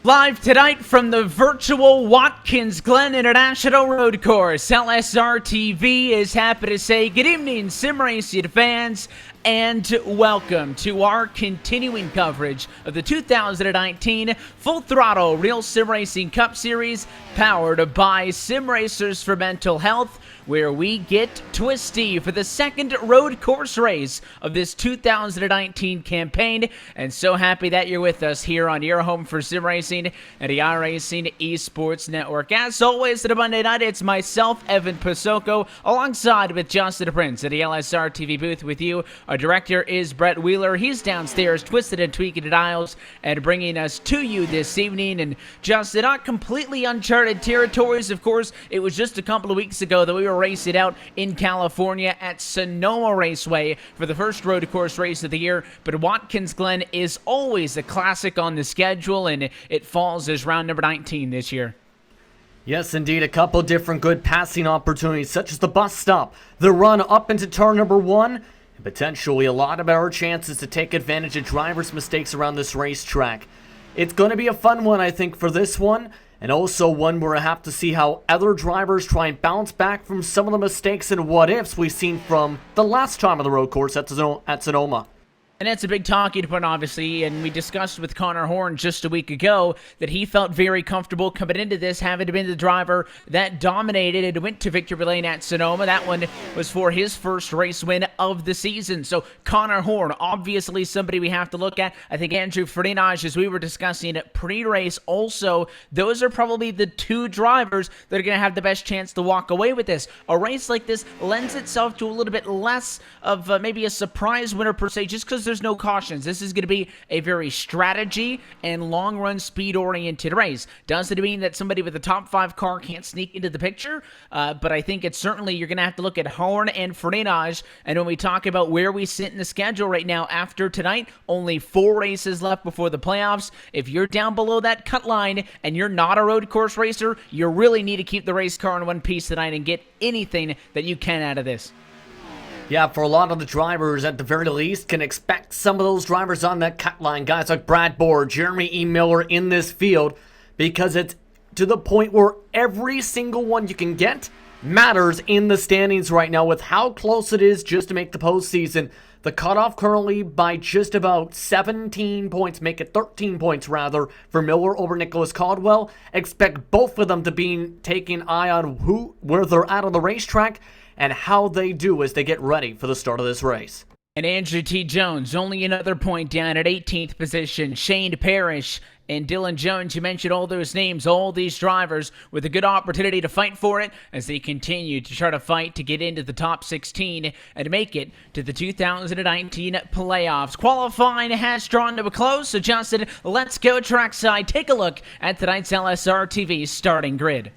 Live tonight from the virtual Watkins Glen International Road Course, LSR TV is happy to say good evening, sim racing fans, and welcome to our continuing coverage of the 2019 Full Throttle Real Sim Racing Cup Series, powered by Sim Racers for Mental Health, where we get twisty for the second road course race of this 2019 campaign. And so happy that you're with us here on your home for sim racing and the iRacing Esports Network. As always, on Monday night, it's myself, Evan Pasoko, alongside with Justin Prince at the LSR TV booth with you. Our director is Brett Wheeler. He's downstairs, twisted and tweaking the dials, and bringing us to you this evening. And Justin, not completely uncharted territories, of course. It was just a couple of weeks ago that we were racing out in California at Sonoma Raceway for the first road course race of the year. But Watkins Glen is always a classic on the schedule, and it falls as round number 19 this year. Yes, indeed. A couple different good passing opportunities, such as the bus stop, the run up into turn number 1, and potentially a lot of better chances to take advantage of drivers' mistakes around this racetrack. It's going to be a fun one, I think, for this one, and also one where I have to see how other drivers try and bounce back from some of the mistakes and what-ifs we've seen from the last time on the road course at Sonoma. And that's a big talking point, obviously, and we discussed with Connor Horn just a week ago that he felt very comfortable coming into this, having been the driver that dominated and went to victory lane at Sonoma. That one was for his first race win of the season. So Connor Horn, obviously somebody we have to look at. I think Andrew Frenage, as we were discussing pre-race also, those are probably the two drivers that are going to have the best chance to walk away with this. A race like this lends itself to a little bit less of maybe a surprise winner per se, just because there's no cautions. This is going to be a very strategy and long-run speed-oriented race. Does it mean that somebody with a top 5 car can't sneak into the picture? But I think it's certainly, you're going to have to look at Horn and Frenage. And when we talk about where we sit in the schedule right now after tonight, only 4 races left before the playoffs. If you're down below that cut line and you're not a road course racer, you really need to keep the race car in one piece tonight and get anything that you can out of this. Yeah, for a lot of the drivers, at the very least, can expect some of those drivers on that cut line, guys like Brad Bohr, Jeremy E. Miller in this field, because it's to the point where every single one you can get matters in the standings right now with how close it is just to make the postseason. The cutoff currently by just about 17 points, make it 13 points rather, for Miller over Nicholas Caldwell. Expect both of them to be taking eye on where they're at on the racetrack and how they do as they get ready for the start of this race. And Andrew T. Jones, only another point down at 18th position. Shane Parrish and Dylan Jones, you mentioned all those names, all these drivers with a good opportunity to fight for it as they continue to try to fight to get into the top 16 and make it to the 2019 playoffs. Qualifying has drawn to a close, so Justin, let's go trackside. Take a look at tonight's LSR TV starting grid.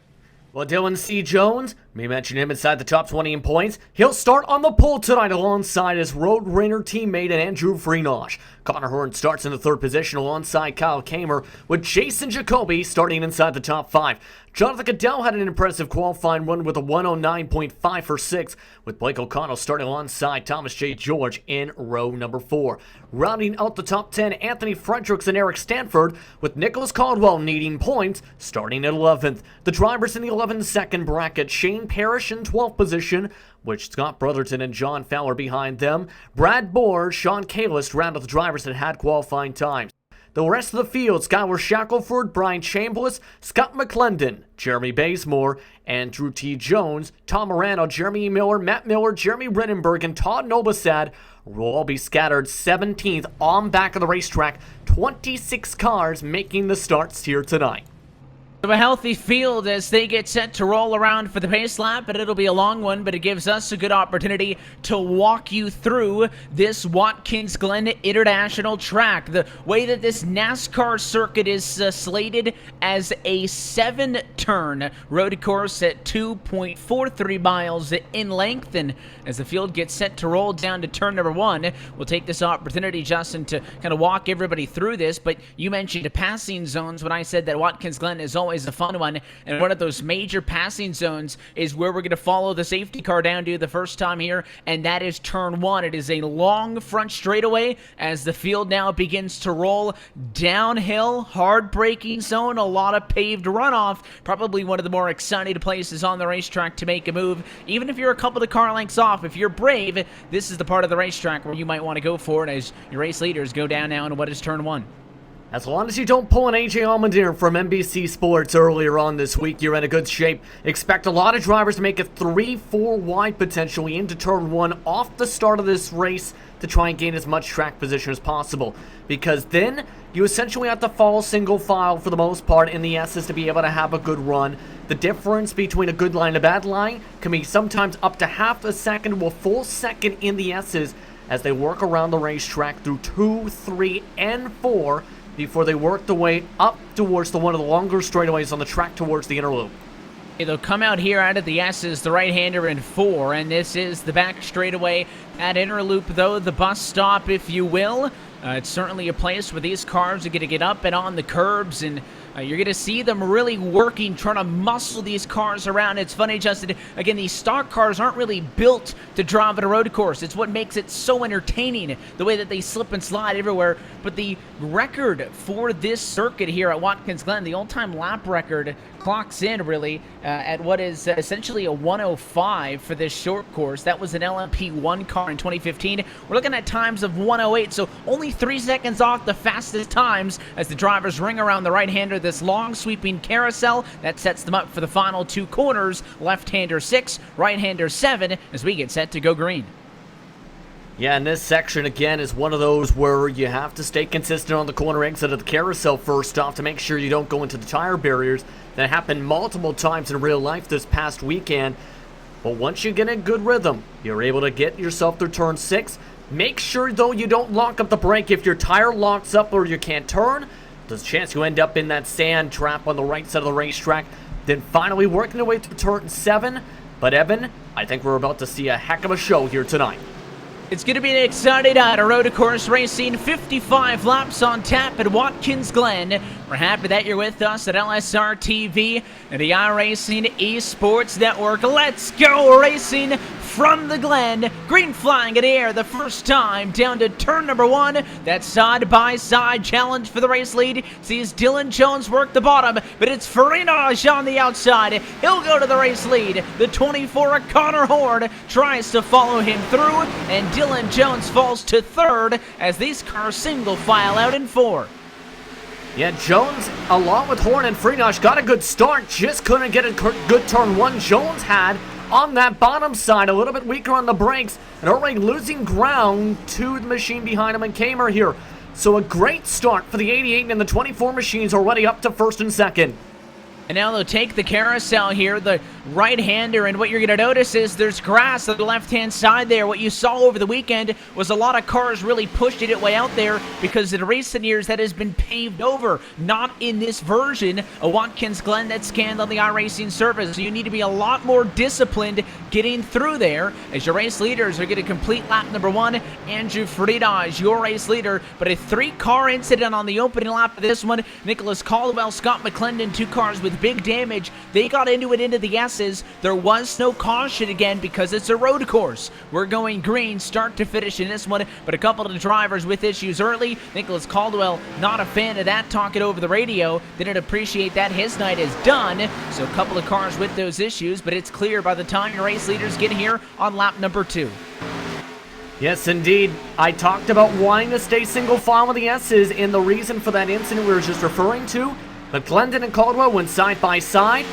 Well, Dylan C. Jones, we mentioned him inside the top 20 in points. He'll start on the pole tonight alongside his Road Rainer teammate and Andrew Frenage. Connor Horn starts in the 3rd position alongside Kyle Kamer, with Jason Jacoby starting inside the top 5. Jonathan Goodell had an impressive qualifying run with a 109.5 for 6, with Blake O'Connell starting alongside Thomas J. George in row number 4. Rounding out the top 10, Anthony Fredericks and Eric Stanford, with Nicholas Caldwell needing points, starting at 11th. The drivers in the 11th-second bracket, Shane Parrish in 12th position, with Scott Brotherton and John Fowler behind them. Brad Bohr, Sean Kalis round out the drivers that had qualifying times. The rest of the field, Skylar Shackelford, Brian Chambliss, Scott McClendon, Jeremy Bazemore, Andrew T. Jones, Tom Morano, Jeremy Miller, Matt Miller, Jeremy Rittenberg, and Todd Nobosad will all be scattered 17th on back of the racetrack. 26 cars making the starts here tonight. So a healthy field as they get set to roll around for the pace lap, but it'll be a long one, but it gives us a good opportunity to walk you through this Watkins Glen International track. The way that this NASCAR circuit is slated as a 7-turn road course at 2.43 miles in length, and as the field gets set to roll down to turn number 1, we'll take this opportunity, Justin, to kind of walk everybody through this. But you mentioned passing zones when I said that Watkins Glen is always always a fun one. And one of those major passing zones is where we're going to follow the safety car down to the first time here, and that is turn 1. It is a long front straightaway as the field now begins to roll downhill, hard braking zone, a lot of paved runoff. Probably one of the more exciting places on the racetrack to make a move. Even if you're a couple of car lengths off, if you're brave, this is the part of the racetrack where you might want to go for it as your race leaders go down now into what is turn 1. As long as you don't pull an AJ Allmendinger from NBC Sports earlier on this week, you're in a good shape. Expect a lot of drivers to make it 3-4 wide potentially into turn 1 off the start of this race to try and gain as much track position as possible. Because then you essentially have to follow single file for the most part in the S's to be able to have a good run. The difference between a good line and a bad line can be sometimes up to half a second to a full second in the S's as they work around the racetrack through 2, 3, and 4 before they work the way up towards one of the longer straightaways on the track towards the inner loop. They'll come out here out of the S's, the right-hander in 4, and this is the back straightaway at inner loop, though, the bus stop, if you will. It's certainly a place where these cars are going to get up and on the curbs, and you're going to see them really working, trying to muscle these cars around. It's funny, Justin, again, these stock cars aren't really built to drive at a road course. It's what makes it so entertaining, the way that they slip and slide everywhere. But the record for this circuit here at Watkins Glen, the all-time lap record, clocks in really at what is essentially a 105 for this short course. That was an LMP1 car in 2015. We're looking at times of 108, so only 3 seconds off the fastest times as the drivers ring around the right-hander, this long sweeping carousel that sets them up for the final 2 corners. Left-hander 6, right-hander 7 as we get set to go green. Yeah, and this section, again, is one of those where you have to stay consistent on the corner exit of the carousel first off to make sure you don't go into the tire barriers. That happened multiple times in real life this past weekend. But once you get in good rhythm, you're able to get yourself through turn 6. Make sure, though, you don't lock up the brake. If your tire locks up or you can't turn, there's a chance you end up in that sand trap on the right side of the racetrack. Then finally working your way through turn 7. But, Evan, I think we're about to see a heck of a show here tonight. It's going to be an exciting night of road course racing. 55 laps on tap at Watkins Glen. We're happy that you're with us at LSR TV and the iRacing Esports Network. Let's go racing from the Glen. Green flag in the air the first time down to turn number 1. That side-by-side challenge for the race lead sees Dylan Jones work the bottom, but it's Farinaj on the outside. He'll go to the race lead. The 24 Connor Horn tries to follow him through, and Dylan Jones falls to 3rd as these cars single file out in 4. Yeah, Jones, along with Horn and Freenash, got a good start. Just couldn't get a good turn 1. Jones had on that bottom side, a little bit weaker on the brakes, and already losing ground to the machine behind him and Kamer here. So a great start for the 88 and the 24 machines already up to 1st and 2nd. And now they'll take the carousel here, the right-hander, and what you're going to notice is there's grass on the left-hand side there. What you saw over the weekend was a lot of cars really pushing it way out there because in recent years that has been paved over. Not in this version of Watkins Glen that's scanned on the iRacing service. So you need to be a lot more disciplined getting through there as your race leaders are going to complete lap number 1. Andrew Frida is your race leader, but a 3-car incident on the opening lap of this one. Nicholas Caldwell, Scott McClendon, 2 cars with big damage. They got into it into the S's. There was no caution again because it's a road course. We're going green start to finish in this one, but a couple of the drivers with issues early. Nicholas Caldwell, not a fan of that, talking over the radio. Didn't appreciate that. His night is done. So a couple of cars with those issues, but it's clear by the time your race leaders get here on lap number 2. Yes, indeed. I talked about wanting to stay single file with the S's, and the reason for that incident we were just referring to, McClendon and Caldwell went side by side,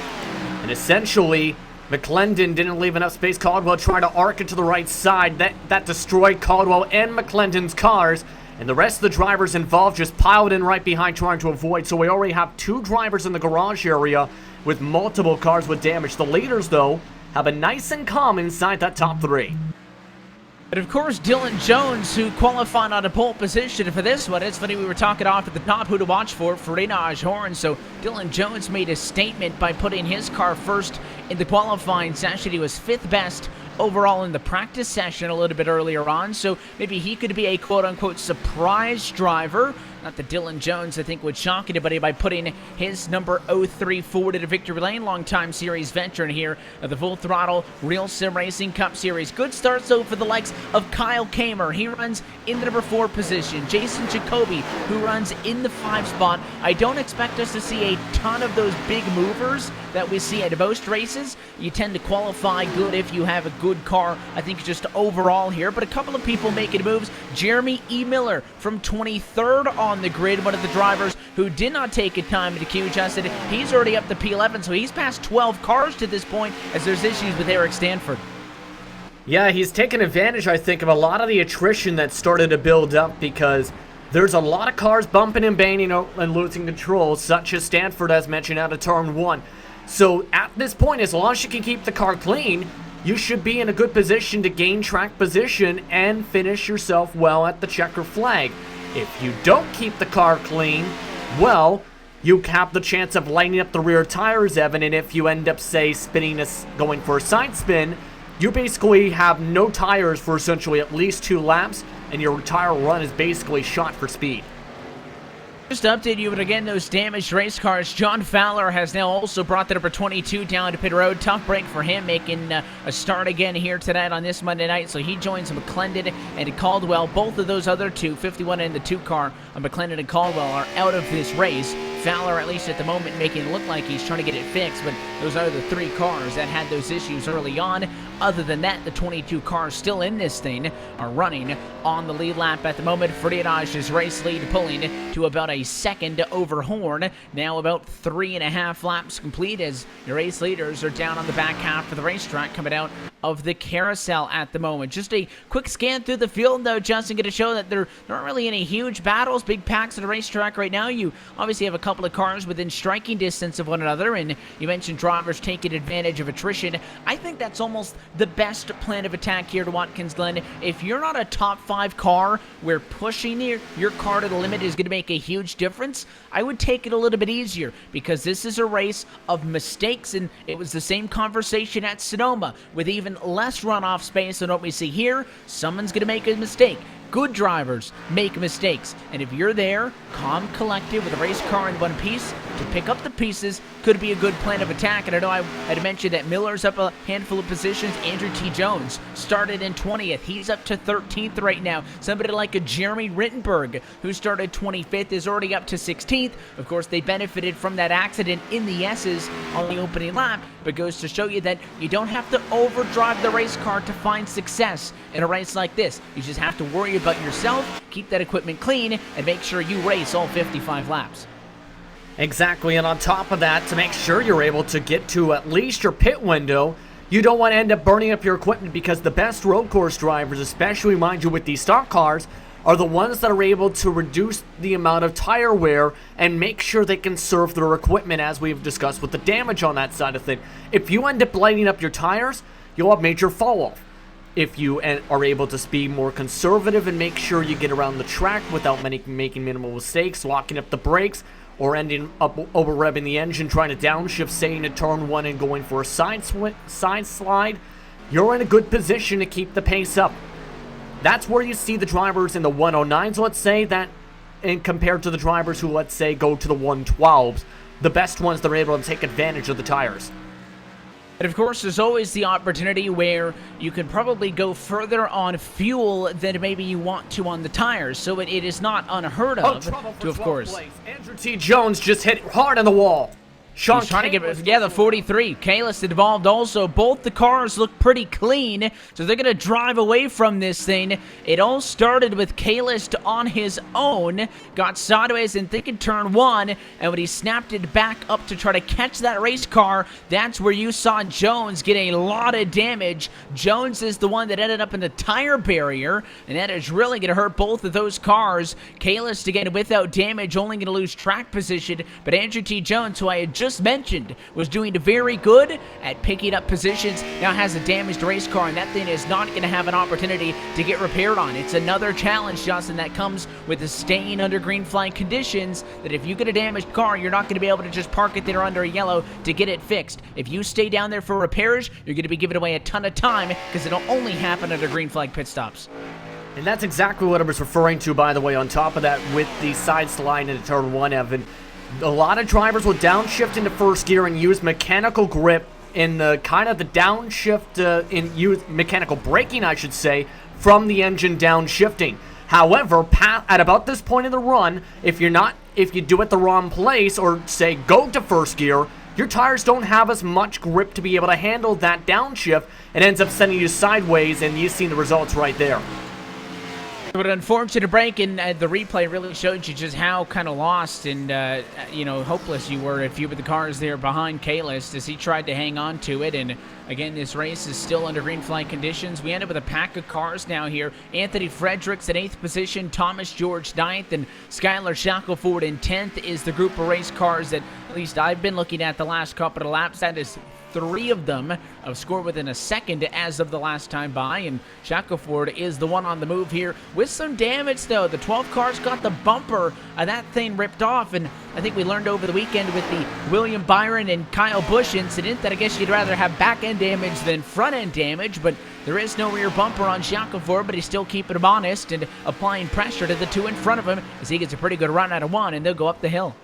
and essentially McClendon didn't leave enough space. Caldwell tried to arc it to the right side. That destroyed Caldwell and McClendon's cars, and the rest of the drivers involved just piled in right behind trying to avoid. So we already have 2 drivers in the garage area with multiple cars with damage. The leaders, though, have a nice and calm inside that top 3. But of course, Dylan Jones, who qualified on a pole position for this one. It's funny, we were talking off at the top who to watch for Renaj Horn. So Dylan Jones made a statement by putting his car first in the qualifying session. He was 5th best overall in the practice session a little bit earlier on. So maybe he could be a quote-unquote surprise driver Not that Dylan Jones, I think, would shock anybody by putting his number 03 forward at a victory lane. Longtime series veteran here of the Full Throttle Real Sim Racing Cup Series. Good starts, though, for the likes of Kyle Kamer. He runs in the number 4 position. Jason Jacoby, who runs in the 5 spot. I don't expect us to see a ton of those big movers that we see at most races. You tend to qualify good if you have a good car, I think, just overall here. But a couple of people making moves. Jeremy E. Miller from 23rd on the grid, one of the drivers who did not take a time to queue adjusted. He's already up to P11, so he's passed 12 cars to this point as there's issues with Eric Stanford. Yeah, he's taken advantage, I think, of a lot of the attrition that started to build up because there's a lot of cars bumping and banging and losing control, such as Stanford, as mentioned, out of turn 1. So at this point, as long as you can keep the car clean, you should be in a good position to gain track position and finish yourself well at the checker flag. If you don't keep the car clean, well, you have the chance of lighting up the rear tires, Evan, and if you end up, say, going for a side spin, you basically have no tires for essentially at least 2 laps, and your tire run is basically shot for speed. Just to update you, but again, those damaged race cars, John Fowler has now also brought the number 22 down to pit road. Tough break for him, making a start again here tonight on this Monday night. So he joins McClendon and Caldwell. Both of those other two, 51 in the 2 car on McClendon and Caldwell, are out of this race. Fowler, at least at the moment, making it look like he's trying to get it fixed, but those are the 3 cars that had those issues early on. Other than that, the 22 cars still in this thing are running on the lead lap at the moment. Friedrich's race lead pulling to about a second over Horn. Now about 3.5 laps complete as the race leaders are down on the back half of the racetrack coming out of the carousel at the moment. Just a quick scan through the field, though, Justin, going to show that there aren't really any huge battles, big packs at the racetrack right now. You obviously have a couple of cars within striking distance of one another, and you mentioned drivers taking advantage of attrition. I think that's almost the best plan of attack here to Watkins Glen. If you're not a top 5 car where pushing your car to the limit is going to make a huge difference, I would take it a little bit easier, because this is a race of mistakes, and it was the same conversation at Sonoma with even less runoff space than what we see here. Someone's going to make a mistake. Good drivers make mistakes, and if you're there, calm, collected, with a race car in one piece, to pick up the pieces could be a good plan of attack. And I know I had mentioned that Miller's up a handful of positions. Andrew T. Jones started in 20th. He's up to 13th right now. Somebody like a Jeremy Rittenberg, who started 25th, is already up to 16th. Of course, they benefited from that accident in the S's on the opening lap, but goes to show you that you don't have to overdrive the race car to find success in a race like this. You just have to worry about yourself, keep that equipment clean, and make sure you race all 55 laps. Exactly, and on top of that, to make sure you're able to get to at least your pit window, you don't want to end up burning up your equipment, because the best road course drivers, especially, mind you, with these stock cars, are the ones that are able to reduce the amount of tire wear and make sure they can serve their equipment, as we've discussed with the damage on that side of things. If you end up lighting up your tires, you'll have major fall off. If you are able to be more conservative and make sure you get around the track without making minimal mistakes, locking up the brakes, or ending up over-revving the engine, trying to downshift, say, into turn 1 and going for a side slide, you're in a good position to keep the pace up. That's where you see the drivers in the 109s, let's say, that, and compared to the drivers who, let's say, go to the 112s, the best ones that are able to take advantage of the tires. And of course, there's always the opportunity where you can probably go further on fuel than maybe you want to on the tires. So it is not unheard of to, of course. Andrew T. Jones just hit hard on the wall. He's trying to get, yeah, the 43. Kalis involved also. Both the cars look pretty clean, so they're going to drive away from this thing. It all started with Kalis on his own, got sideways in thinking turn 1, and when he snapped it back up to try to catch that race car, that's where you saw Jones get a lot of damage. Jones is the one that ended up in the tire barrier, and that is really going to hurt both of those cars. Kalis, again, without damage, only going to lose track position, but Andrew T. Jones, who I had just mentioned, was doing very good at picking up positions, now has a damaged race car, and that thing is not going to have an opportunity to get repaired on. It's another challenge, Justin, that comes with the staying under green flag conditions, that if you get a damaged car, you're not going to be able to just park it there under a yellow to get it fixed. If you stay down there for repairs, you're going to be giving away a ton of time, because it'll only happen under green flag pit stops. And that's exactly what I was referring to, by the way, on top of that with the side slide into turn 1, Evan. A lot of drivers will downshift into first gear and use mechanical grip in the kind of the downshift, use mechanical braking, I should say, from the engine downshifting. However, at about this point in the run, if you do it the wrong place or say go to first gear, your tires don't have as much grip to be able to handle that downshift and ends up sending you sideways, and you've seen the results right there. But unfortunate break, and the replay really showed you just how kind of lost and, hopeless you were if you were the cars there behind Kalis as he tried to hang on to it. And again, this race is still under green flag conditions. We end up with a pack of cars now here. Anthony Fredericks in 8th position, Thomas George 9th, and Skylar Shackelford in 10th is the group of race cars that at least I've been looking at the last couple of laps. That is 3 of them have scored within a second as of the last time by, and Shackelford is the one on the move here with some damage, though. The 12 cars got the bumper of that thing ripped off, and I think we learned over the weekend with the William Byron and Kyle Busch incident that I guess you'd rather have back-end damage than front-end damage, but there is no rear bumper on Shackelford, but he's still keeping him honest and applying pressure to the 2 in front of him as he gets a pretty good run out of 1, and they'll go up the hill.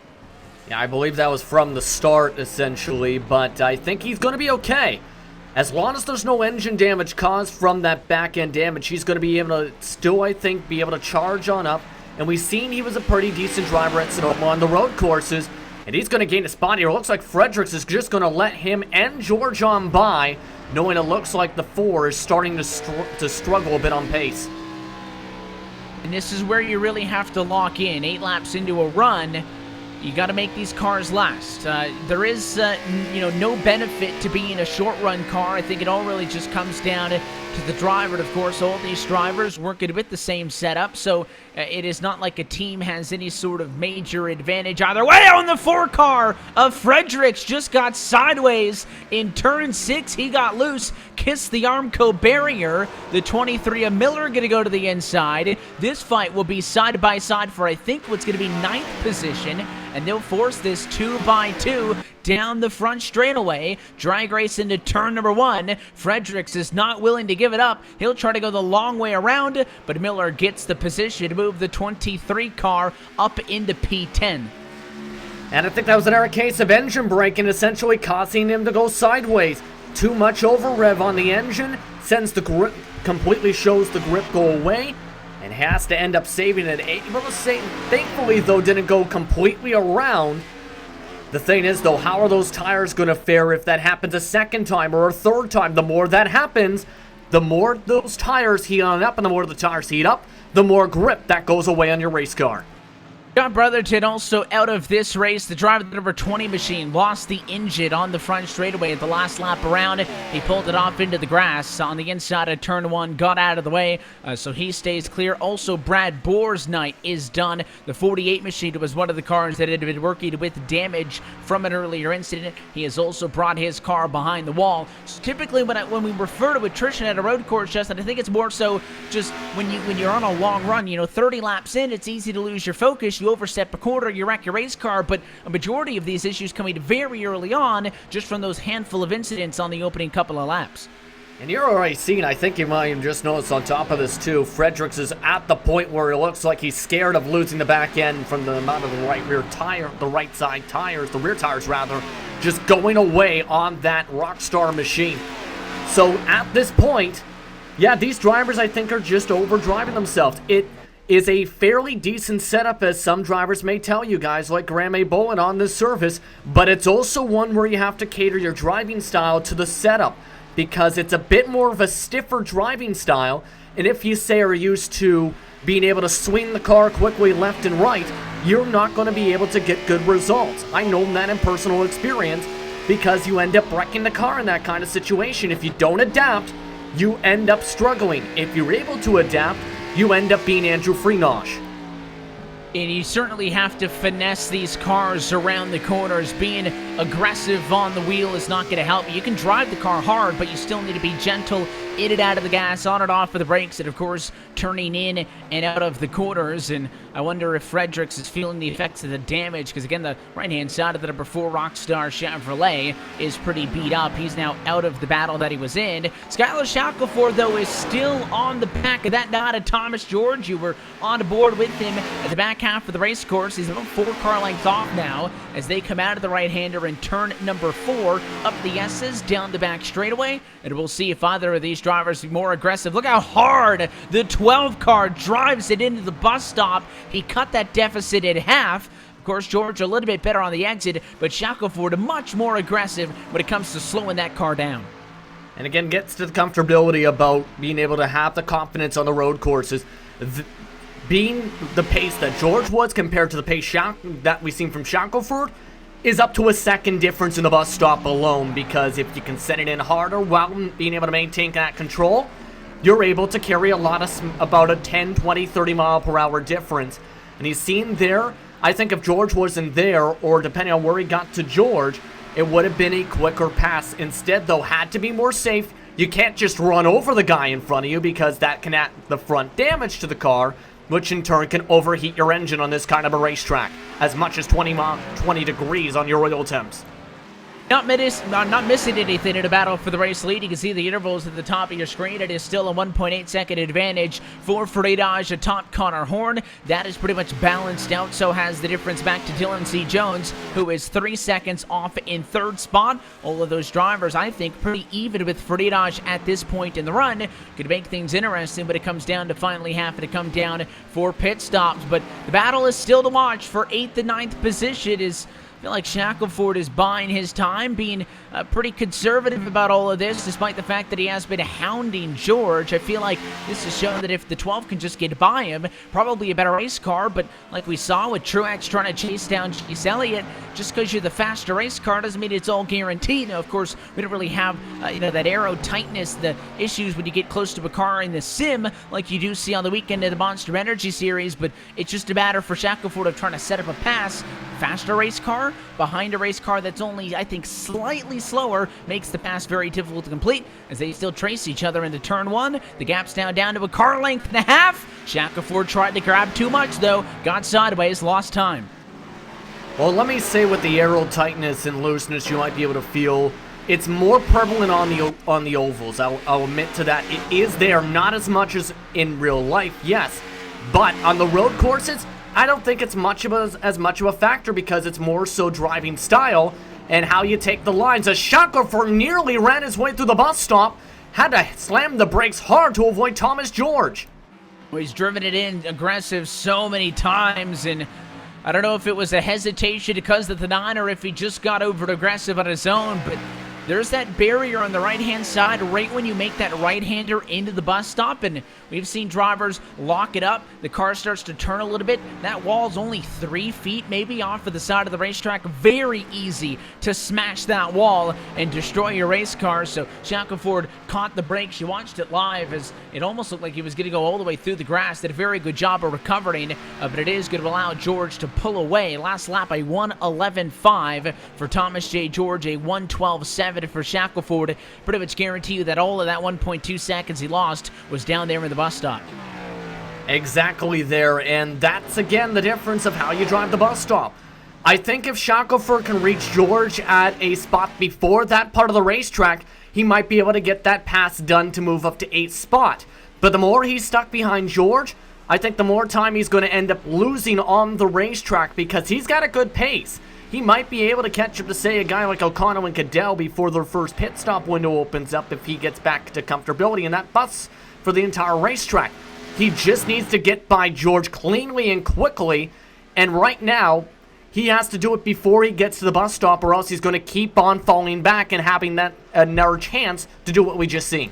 Yeah, I believe that was from the start, essentially, but I think he's going to be okay. As long as there's no engine damage caused from that back-end damage, he's going to be able to still, I think, be able to charge on up. And we've seen he was a pretty decent driver at Sonoma on the road courses, and he's going to gain a spot here. It looks like Fredericks is just going to let him and George on by, knowing it looks like the 4 is starting to struggle a bit on pace. And this is where you really have to lock in. 8 laps into a run, you got to make these cars last. There is, no benefit to being a short-run car. I think it all really just comes down to the driver. And of course, all these drivers working with the same setup, so it is not like a team has any sort of major advantage either way. On the 4 car of Fredericks just got sideways in turn 6. He got loose, kissed the Armco barrier. The 23 of Miller going to go to the inside. This fight will be side by side for I think what's going to be 9th position, and they'll force this 2x2 down the front straightaway. Drag race into turn number 1. Fredericks is not willing to give it up. He'll try to go the long way around, but Miller gets the position to move the 23 car up into P10. And I think that was another case of engine braking, essentially causing him to go sideways. Too much over rev on the engine, sends the grip, completely shows the grip go away, and has to end up saving it. Able to save, thankfully, though, didn't go completely around. The thing is, though, how are those tires going to fare if that happens a second time or a third time? The more that happens, the more those tires heat on up, and the more the tires heat up, the more grip that goes away on your race car. Scott Brotherton also out of this race. The driver of the number 20 machine lost the engine on the front straightaway at the last lap around. He pulled it off into the grass on the inside of turn 1, got out of the way, so he stays clear. Also, Brad Bohr's night is done. The 48 machine was one of the cars that had been working with damage from an earlier incident. He has also brought his car behind the wall. So typically, when we refer to attrition at a road course, Justin, I think it's more so just when you're on a long run. 30 laps in, it's easy to lose your focus. You overstep a corner, you wreck your race car, but a majority of these issues coming very early on just from those handful of incidents on the opening couple of laps. And you're already seeing, I think you might have just noticed on top of this too, Fredericks is at the point where it looks like he's scared of losing the back end from the amount of the right side tires, the rear tires rather, just going away on that Rockstar machine. So at this point, yeah, these drivers I think are just overdriving themselves. It is a fairly decent setup, as some drivers may tell you guys, like Graham A. Bowen on this surface, but it's also one where you have to cater your driving style to the setup, because it's a bit more of a stiffer driving style, and if you say are used to being able to swing the car quickly left and right, you're not going to be able to get good results. I know that in personal experience, because you end up wrecking the car in that kind of situation. If you don't adapt, you end up struggling. If you're able to adapt, you end up being Andrew Freenosh. And you certainly have to finesse these cars around the corners. Being aggressive on the wheel is not going to help you. You can drive the car hard, but you still need to be gentle in and out of the gas, on and off of the brakes, and of course turning in and out of the corners. And I wonder if Fredericks is feeling the effects of the damage, because again, the right-hand side of the number 4 Rockstar Chevrolet is pretty beat up. He's now out of the battle that he was in. Skylar Shackelford, though, is still on the back of that nod of Thomas George. You were on board with him at the back half of the race course. He's about 4 car lengths off now as they come out of the right-hander in turn number 4, up the S's, down the back straightaway, and we'll see if either of these drivers are more aggressive. Look how hard the 12 car drives it into the bus stop. He cut that deficit in half. Of course, George a little bit better on the exit, but Shackelford much more aggressive when it comes to slowing that car down. And again, gets to the comfortability about being able to have the confidence on the road courses. Being the pace that George was compared to the pace that we've seen from Shackelford is up to a second difference in the bus stop alone, because if you can send it in harder while being able to maintain that control, you're able to carry about a 10, 20, 30 mile per hour difference. And he's seen there, I think if George wasn't there, or depending on where he got to George, it would have been a quicker pass. Instead, though, had to be more safe. You can't just run over the guy in front of you, because that can add the front damage to the car, which in turn can overheat your engine on this kind of a racetrack, as much as 20 degrees on your oil temps. Not missing anything in a battle for the race lead. You can see the intervals at the top of your screen. It is still a 1.8 second advantage for Fredericks atop Connor Horn. That is pretty much balanced out. So has the difference back to Dylan C. Jones, who is 3 seconds off in third spot. All of those drivers, I think, pretty even with Fredericks at this point in the run. Could make things interesting, but it comes down to finally having to come down for pit stops. But the battle is still to watch for 8th and 9th position. I feel like Shackelford is buying his time, being pretty conservative about all of this, despite the fact that he has been hounding George. I feel like this has shown that if the 12 can just get by him, probably a better race car, but like we saw with Truex trying to chase down Chase Elliott, just because you're the faster race car doesn't mean it's all guaranteed. Now, of course, we don't really have that aero tightness, the issues when you get close to a car in the sim, like you do see on the weekend of the Monster Energy Series, but it's just a matter for Shackelford of trying to set up a pass. Faster race car behind a race car that's only, I think, slightly slower makes the pass very difficult to complete as they still trace each other into turn 1. The gap's down to a car length and a half. Shackelford tried to grab too much, though. Got sideways, lost time. Well, let me say with the aero tightness and looseness you might be able to feel, it's more prevalent on the ovals. I'll admit to that. It is there, not as much as in real life, yes. But on the road courses, I don't think it's as much of a factor, because it's more so driving style and how you take the lines. As Shackelford nearly ran his way through the bus stop, had to slam the brakes hard to avoid Thomas George. Well, he's driven it in aggressive so many times, and I don't know if it was a hesitation because of the 9 or if he just got over aggressive on his own, but there's that barrier on the right-hand side right when you make that right-hander into the bus stop, and we've seen drivers lock it up. The car starts to turn a little bit. That wall's only 3 feet maybe off of the side of the racetrack. Very easy to smash that wall and destroy your race car. So Shackelford caught the brakes. You watched it live as it almost looked like he was going to go all the way through the grass. Did a very good job of recovering, but it is going to allow George to pull away. Last lap, a 1:11.5 for Thomas J. George, a 1:12.7 for Shackelford. Pretty much guarantee you that all of that 1.2 seconds he lost was down there in the bus stop. Exactly there, and that's again the difference of how you drive the bus stop. I think if Shackelford can reach George at a spot before that part of the racetrack, he might be able to get that pass done to move up to 8th spot. But the more he's stuck behind George, I think the more time he's going to end up losing on the racetrack, because he's got a good pace. He might be able to catch up to, say, a guy like O'Connell and Cadell before their first pit stop window opens up if he gets back to comfortability in that bus for the entire racetrack. He just needs to get by George cleanly and quickly, and right now, he has to do it before he gets to the bus stop, or else he's going to keep on falling back and having that another chance to do what we just seen.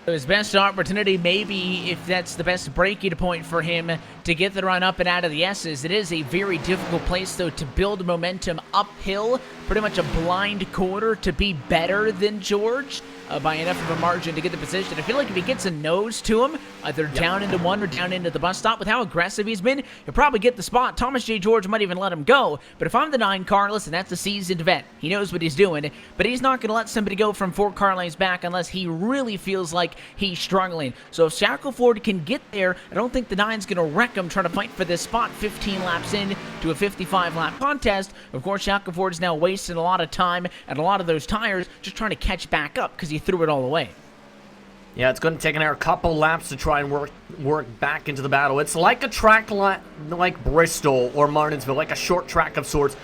His best opportunity, maybe if that's the best breaking point for him to get the run up and out of the S's. It is a very difficult place, though, to build momentum uphill. Pretty much a blind corner to be better than George. by enough of a margin to get the position. I feel like if he gets a nose to him, either down into one or down into the bus stop, with how aggressive he's been, he'll probably get the spot. Thomas J. George might even let him go. But if I'm the 9 car, listen, that's a seasoned vet. He knows what he's doing. But he's not going to let somebody go from 4 car lanes back unless he really feels like he's struggling. So if Shackelford can get there, I don't think the 9's going to wreck him trying to fight for this spot 15 laps in to a 55-lap contest. Of course, Shackelford is now wasting a lot of time and a lot of those tires just trying to catch back up because he threw it all away. Yeah, it's going to take another couple laps to try and work back into the battle. It's like a track like Bristol or Martinsville, like a short track of sorts.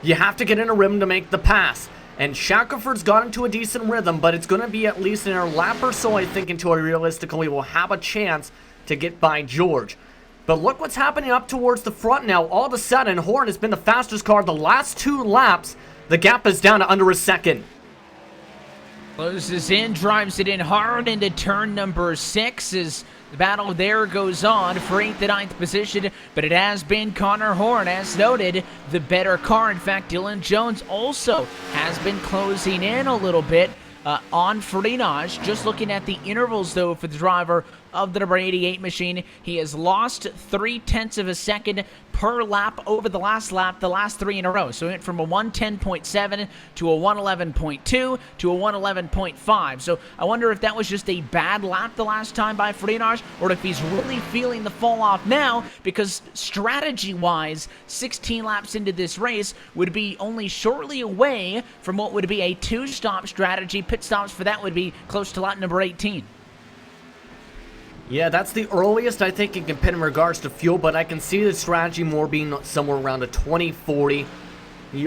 You have to get in a rhythm to make the pass. And Shackelford's got into a decent rhythm, but it's going to be at least another lap or so, I think, until he realistically will have a chance to get by George. But look what's happening up towards the front now. All of a sudden, Horn has been the fastest car the last 2 laps. The gap is down to under a second. Closes in, drives it in hard into turn number 6 as the battle there goes on for 8th and 9th position, but it has been Connor Horn, as noted, the better car. In fact, Dylan Jones also has been closing in a little bit on Freenage. Just looking at the intervals, though, for the driver of the number 88 machine, he has lost 0.3 of a second per lap over the last lap, the last 3 in a row. So he went from a 110.7 to a 111.2 to a 111.5. So I wonder if that was just a bad lap the last time by Freenage, or if he's really feeling the fall off now, because strategy-wise, 16 laps into this race would be only shortly away from what would be a 2-stop strategy. Pit stops for that would be close to lap number 18. Yeah, that's the earliest I think it can pit in regards to fuel, but I can see the strategy more being somewhere around a 20-40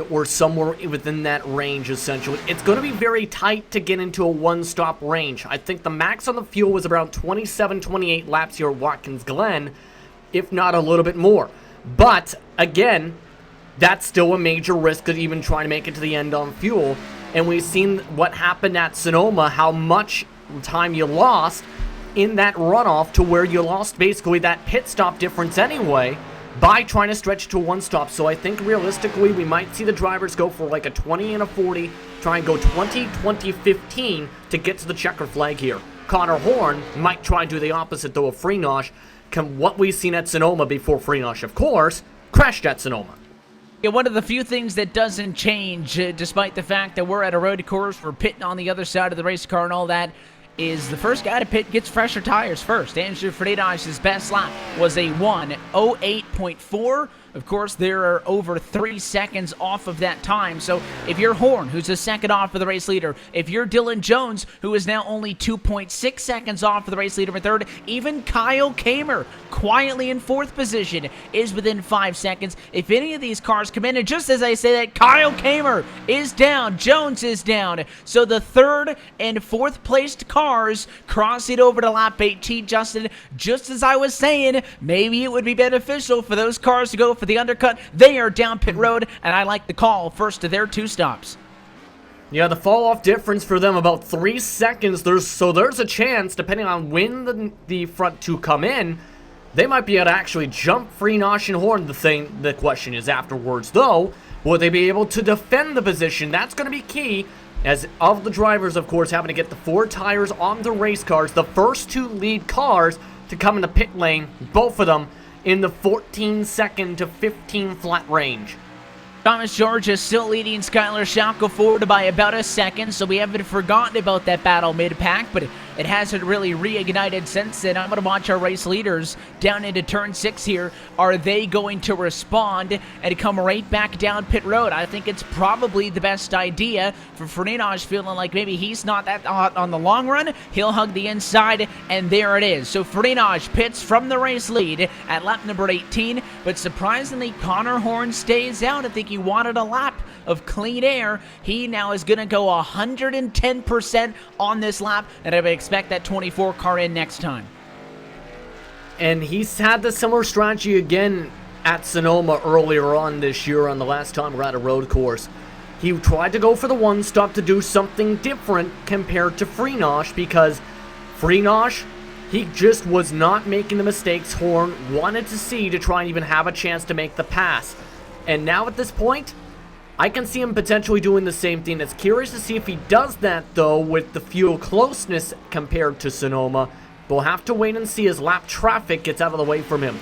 or somewhere within that range, essentially. It's going to be very tight to get into a 1-stop range. I think the max on the fuel was around 27-28 laps here at Watkins Glen, if not a little bit more. But, again, that's still a major risk of even trying to make it to the end on fuel. And we've seen what happened at Sonoma, how much time you lost in that runoff, to where you lost basically that pit stop difference anyway by trying to stretch to a 1-stop. So I think realistically we might see the drivers go for like a 20 and a 40, try and go 20-20-15 to get to the checker flag here. Connor Horn might try and do the opposite though of Freenage, what we've seen at Sonoma before Freenage, of course, crashed at Sonoma. Yeah, one of the few things that doesn't change, despite the fact that we're at a road course, we're pitting on the other side of the race car and all that, is the first guy to pit gets fresher tires first. Andrew Fredage's best lap was a 1:08.4. Of course, there are over 3 seconds off of that time. So if you're Horn, who's a second off of the race leader, if you're Dylan Jones, who is now only 2.6 seconds off of the race leader for 3rd, even Kyle Kamer, quietly in 4th position, is within 5 seconds. If any of these cars come in, and just as I say that, Kyle Kamer is down, Jones is down. So the 3rd and 4th placed cars crossing over to lap 18, Justin. Just as I was saying, maybe it would be beneficial for those cars to go for the undercut. They are down pit road, and I like the call first to their 2 stops. Yeah, the fall-off difference for them about 3 seconds. There's a chance, depending on when the front 2 come in, they might be able to actually jump Freenage and Horn. The question is afterwards, though, will they be able to defend the position? That's going to be key, as of the drivers, of course, having to get the 4 tires on the race cars, the first 2 lead cars to come in the pit lane, both of them in the 14-second to 15 flat range. Thomas George is still leading Skylar Shackelford by about a second, so we haven't forgotten about that battle mid-pack, but it hasn't really reignited since then. I'm going to watch our race leaders down into turn 6 here. Are they going to respond and come right back down pit road? I think it's probably the best idea for Freenage, feeling like maybe he's not that hot on the long run. He'll hug the inside, and there it is. So Freenage pits from the race lead at lap number 18, but surprisingly, Connor Horn stays out. I think he wanted a lap of clean air. He now is going to go 110% on this lap, and I would expect that 24 car in next time. And he's had the similar strategy again at Sonoma earlier on this year, on the last time we're at a road course. He tried to go for the 1-stop to do something different compared to Freenage, because Freenage, he just was not making the mistakes Horn wanted to see to try and even have a chance to make the pass. And now at this point, I can see him potentially doing the same thing. It's curious to see if he does that, though, with the fuel closeness compared to Sonoma. We'll have to wait and see as lap traffic gets out of the way from him.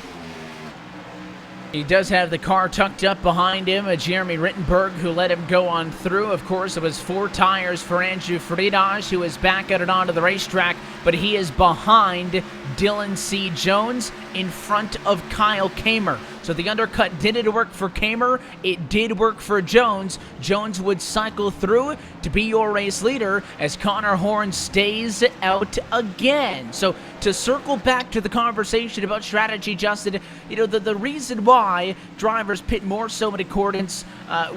He does have the car tucked up behind him, Jeremy Rittenberg, who let him go on through. Of course, it was 4 tires for Andrew Friedrich, who is back out and onto the racetrack, but he is behind Dylan C. Jones in front of Kyle Kamer. So the undercut didn't work for Kamer. It did work for Jones. Jones would cycle through to be your race leader as Connor Horn stays out again. So to circle back to the conversation about strategy, Justin, you know, the reason why drivers pit more so in accordance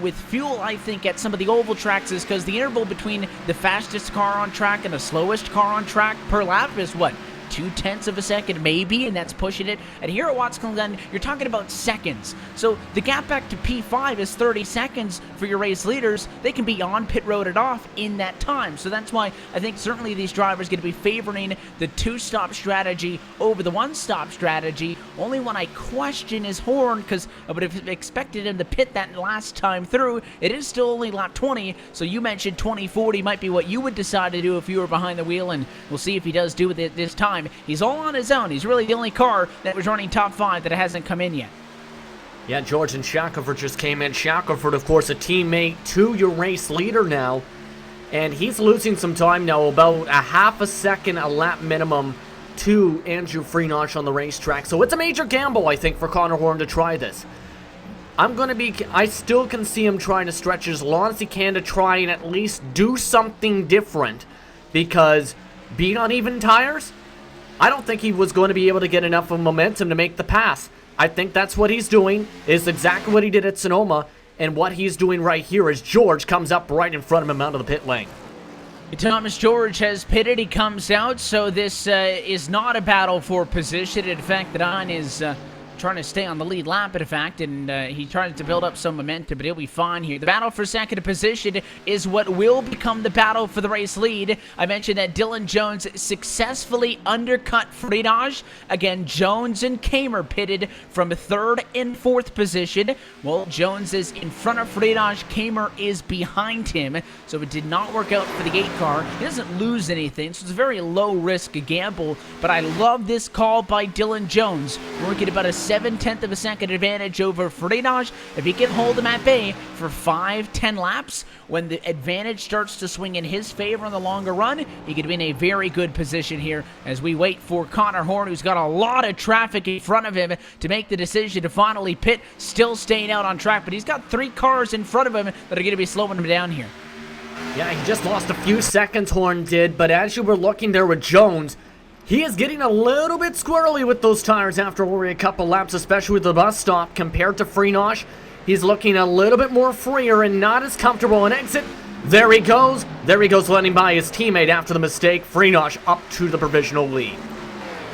with fuel, I think, at some of the oval tracks is because the interval between the fastest car on track and the slowest car on track per lap is what? 0.2 of a second maybe, and that's pushing it. And here at Watkins, Glen, you're talking about seconds. So the gap back to P5 is 30 seconds for your race leaders. They can be on pit roaded off in that time. So that's why I think certainly these drivers going to be favoring the 2-stop strategy over the 1-stop strategy. Only one I question is Horn, because I would have expected him to pit that last time through. It is still only lap 20, so you mentioned 2040 might be what you would decide to do if you were behind the wheel, and we'll see if he does do it this time. He's all on his own. He's really the only car that was running top 5 that hasn't come in yet. Yeah, Jordan Shackelford just came in. Shackelford, of course, a teammate to your race leader now. And he's losing some time now, about a half a second a lap minimum to Andrew Friedrich on the racetrack. So it's a major gamble, I think, for Connor Horn to try this. I still can see him trying to stretch as long as he can to try and at least do something different. Because being on even tires, I don't think he was going to be able to get enough of momentum to make the pass. I think that's what he's doing, is exactly what he did at Sonoma, and what he's doing right here as George comes up right in front of him out of the pit lane. Thomas George has pitted, he comes out, so this is not a battle for position. In fact, the Don is trying to stay on the lead lap, in fact, and he tries to build up some momentum, but he'll be fine here. The battle for second position is what will become the battle for the race lead. I mentioned that Dylan Jones successfully undercut Friedrich. Again, Jones and Kamer pitted from 3rd and 4th position. Well, Jones is in front of Friedrich, Kamer is behind him, so it did not work out for the 8 car. He doesn't lose anything, so it's a very low-risk gamble, but I love this call by Dylan Jones. We're looking at about a 0.7 of a second advantage over Friedrich. If he can hold him at bay for 5-10 laps, when the advantage starts to swing in his favor in the longer run, he could be in a very good position here as we wait for Connor Horn, who's got a lot of traffic in front of him, to make the decision to finally pit, still staying out on track, but he's got 3 cars in front of him that are going to be slowing him down here. Yeah, he just lost a few seconds, Horn did, but as you were looking there with Jones, he is getting a little bit squirrely with those tires after only a couple laps, especially with the bus stop. Compared to Friedrich, he's looking a little bit more freer and not as comfortable in exit. There he goes. There he goes, letting by his teammate after the mistake. Friedrich up to the provisional lead.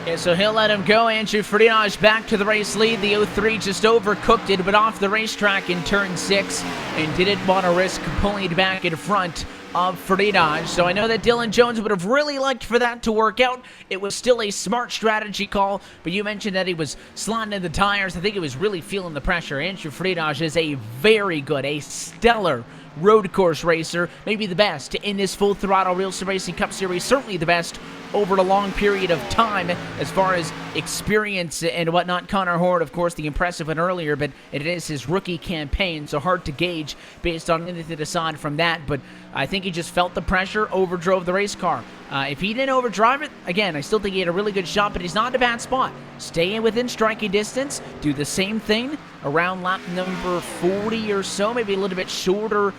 Yeah, so he'll let him go. Andrew Friedrich back to the race lead. The 03 just overcooked it, but off the racetrack in turn 6 and didn't want to risk pulling back in front of Friedrich. So I know that Dylan Jones would have really liked for that to work out. It was still a smart strategy call, but you mentioned that he was sliding in the tires. I think he was really feeling the pressure. Andrew Friedrich is a very good, a stellar road course racer, maybe the best in this full throttle RealSimRacing Cup Series, certainly the best over a long period of time as far as experience and whatnot. Connor Horn, of course, the impressive one earlier, but it is his rookie campaign, so hard to gauge based on anything aside from that, but I think he just felt the pressure, overdrove the race car. If he didn't overdrive it, again, I still think he had a really good shot, but he's not in a bad spot. Stay within striking distance, do the same thing around lap number 40 or so, maybe a little bit shorter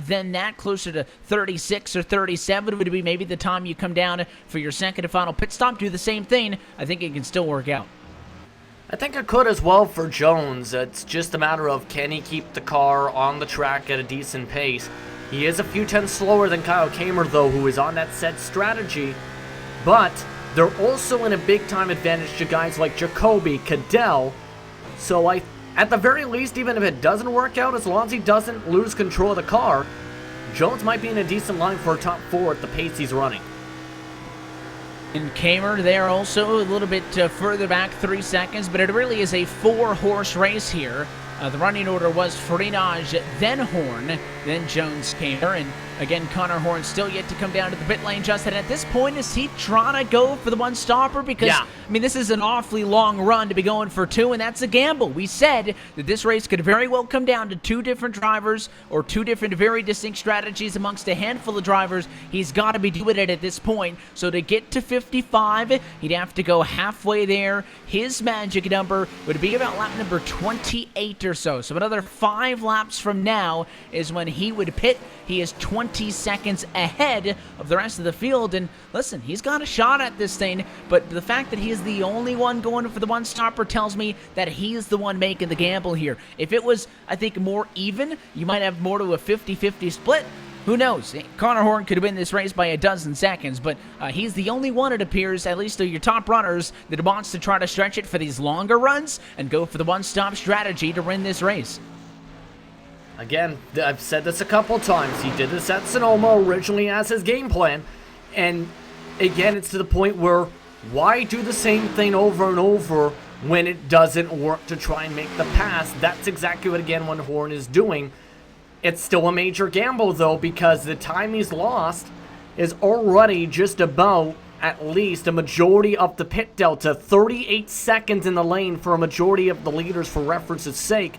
than that, closer to 36 or 37 would be maybe the time you come down for your second and final pit stop. Do the same thing. I think it can still work out. I think it could as well for Jones. It's just a matter of, can he keep the car on the track at a decent pace? He is a few tenths slower than Kyle Kamer, though, who is on that set strategy. But they're also in a big-time advantage to guys like Jacoby, Cadell. So at the very least, even if it doesn't work out, as long as he doesn't lose control of the car, Jones might be in a decent line for a top 4 at the pace he's running. And Kamer there also a little bit further back, 3 seconds, but it really is a 4-horse race here. The running order was Freenage, then Horn, then Jones came there, and again, Connor Horn still yet to come down to the pit lane. Justin, at this point, is he trying to go for the one-stopper? Because, I mean, this is an awfully long run to be going for two, and that's a gamble. We said that this race could very well come down to two different drivers or two different very distinct strategies amongst a handful of drivers. He's got to be doing it at this point. So to get to 55, he'd have to go halfway there. His magic number would be about lap number 28 or so. So another 5 laps from now is when he would pit. He is 20 seconds ahead of the rest of the field. And listen, he's got a shot at this thing, but the fact that he is the only one going for the one-stopper tells me that he's the one making the gamble here. If it was, I think, more even, you might have more to a 50-50 split. Who knows? Connor Horn could win this race by a dozen seconds, but he's the only one, it appears, at least of your top runners, that wants to try to stretch it for these longer runs and go for the one-stop strategy to win this race. Again, I've said this a couple times. He did this at Sonoma originally as his game plan. And again, it's to the point where why do the same thing over and over when it doesn't work to try and make the pass? That's exactly what, again, what Horn is doing. It's still a major gamble, though, because the time he's lost is already just about at least a majority of the pit delta. 38 seconds in the lane for a majority of the leaders, for reference's sake.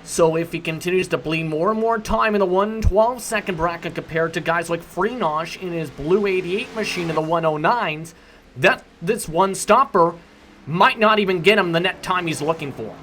So if he continues to bleed more and more time in the 112-second bracket compared to guys like Freenage in his blue 88 machine in the 109s, this one stopper might not even get him the net time he's looking for.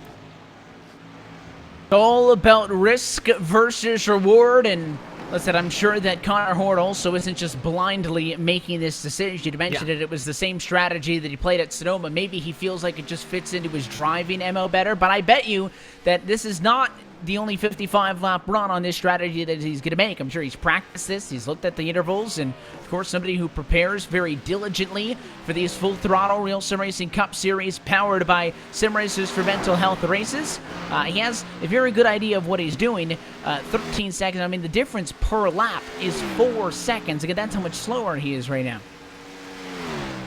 All about risk versus reward, and listen, I'm sure that Connor Horn also isn't just blindly making this decision. You mentioned it was the same strategy that he played at Sonoma. Maybe he feels like it just fits into his driving MO better, but I bet you that this is not the only 55-lap run on this strategy that he's going to make. I'm sure he's practiced this, he's looked at the intervals, and of course somebody who prepares very diligently for these Full Throttle RealSimRacing Cup Series powered by Sim Racers for Mental Health races. He has a very good idea of what he's doing. 13 seconds, I mean the difference per lap is 4 seconds. Again, that's how much slower he is right now.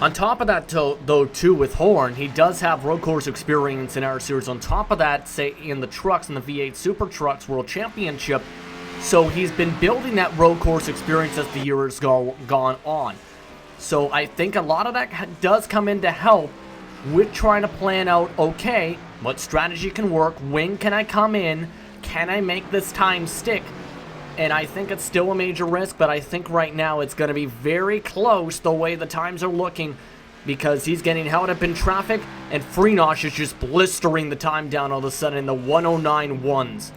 On top of that, though, too, with Horn, he does have road course experience in our series. On top of that, say, in the trucks, in the V8 Super Trucks World Championship. So he's been building that road course experience as the year has gone on. So I think a lot of that does come in to help with trying to plan out, okay, what strategy can work, when can I come in, can I make this time stick? And I think it's still a major risk, but I think right now it's going to be very close the way the times are looking, because he's getting held up in traffic, and Freenage is just blistering the time down all of a sudden in the 109.1s.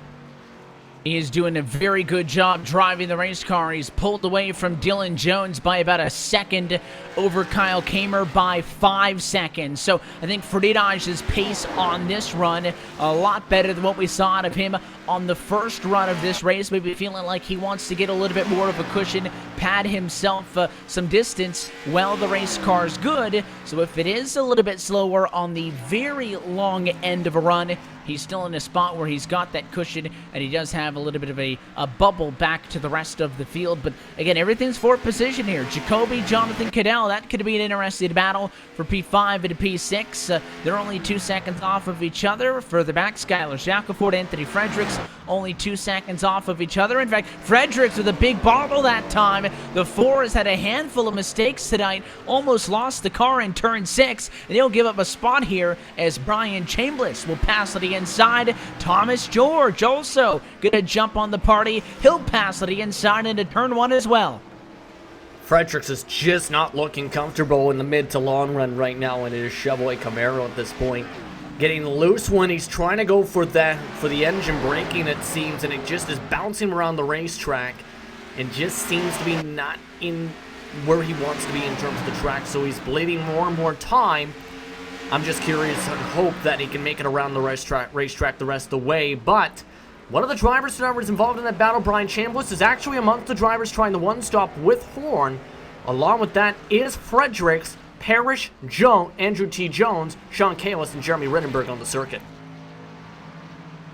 He is doing a very good job driving the race car. He's pulled away from Dylan Jones by about a second, over Kyle Kamer by 5 seconds. So I think Freenage's pace on this run a lot better than what we saw out of him on the first run of this race. Maybe feeling like he wants to get a little bit more of a cushion, pad himself some distance while the race car's good. So if it is a little bit slower on the very long end of a run, he's still in a spot where he's got that cushion, and he does have a little bit of a bubble back to the rest of the field. But again, everything's for position here. Jacoby, Jonathan Cadell, that could be an interesting battle for P5 and P6. They're only 2 seconds off of each other. Further back, Skylar Shackelford, Anthony Fredericks, only 2 seconds off of each other. In fact, Fredericks with a big bobble that time. The 4 has had a handful of mistakes tonight, almost lost the car in turn 6, and he'll give up a spot here as Brian Chambliss will pass to the inside. Thomas George also gonna jump on the party. He'll pass to the inside into turn 1 as well. Fredericks is just not looking comfortable in the mid to long run right now in his Chevrolet Camaro at this point. Getting loose when he's trying to go for the engine braking, it seems, and it just is bouncing around the racetrack and just seems to be not in where he wants to be in terms of the track, so he's bleeding more and more time. I'm just curious and hope that he can make it around the racetrack the rest of the way. But one of the drivers that was involved in that battle, Brian Chambliss, is actually amongst the drivers trying the one-stop with Horn. Along with that is Fredericks, Parrish, Andrew T. Jones, Sean Kalis, and Jeremy Rittenberg on the circuit.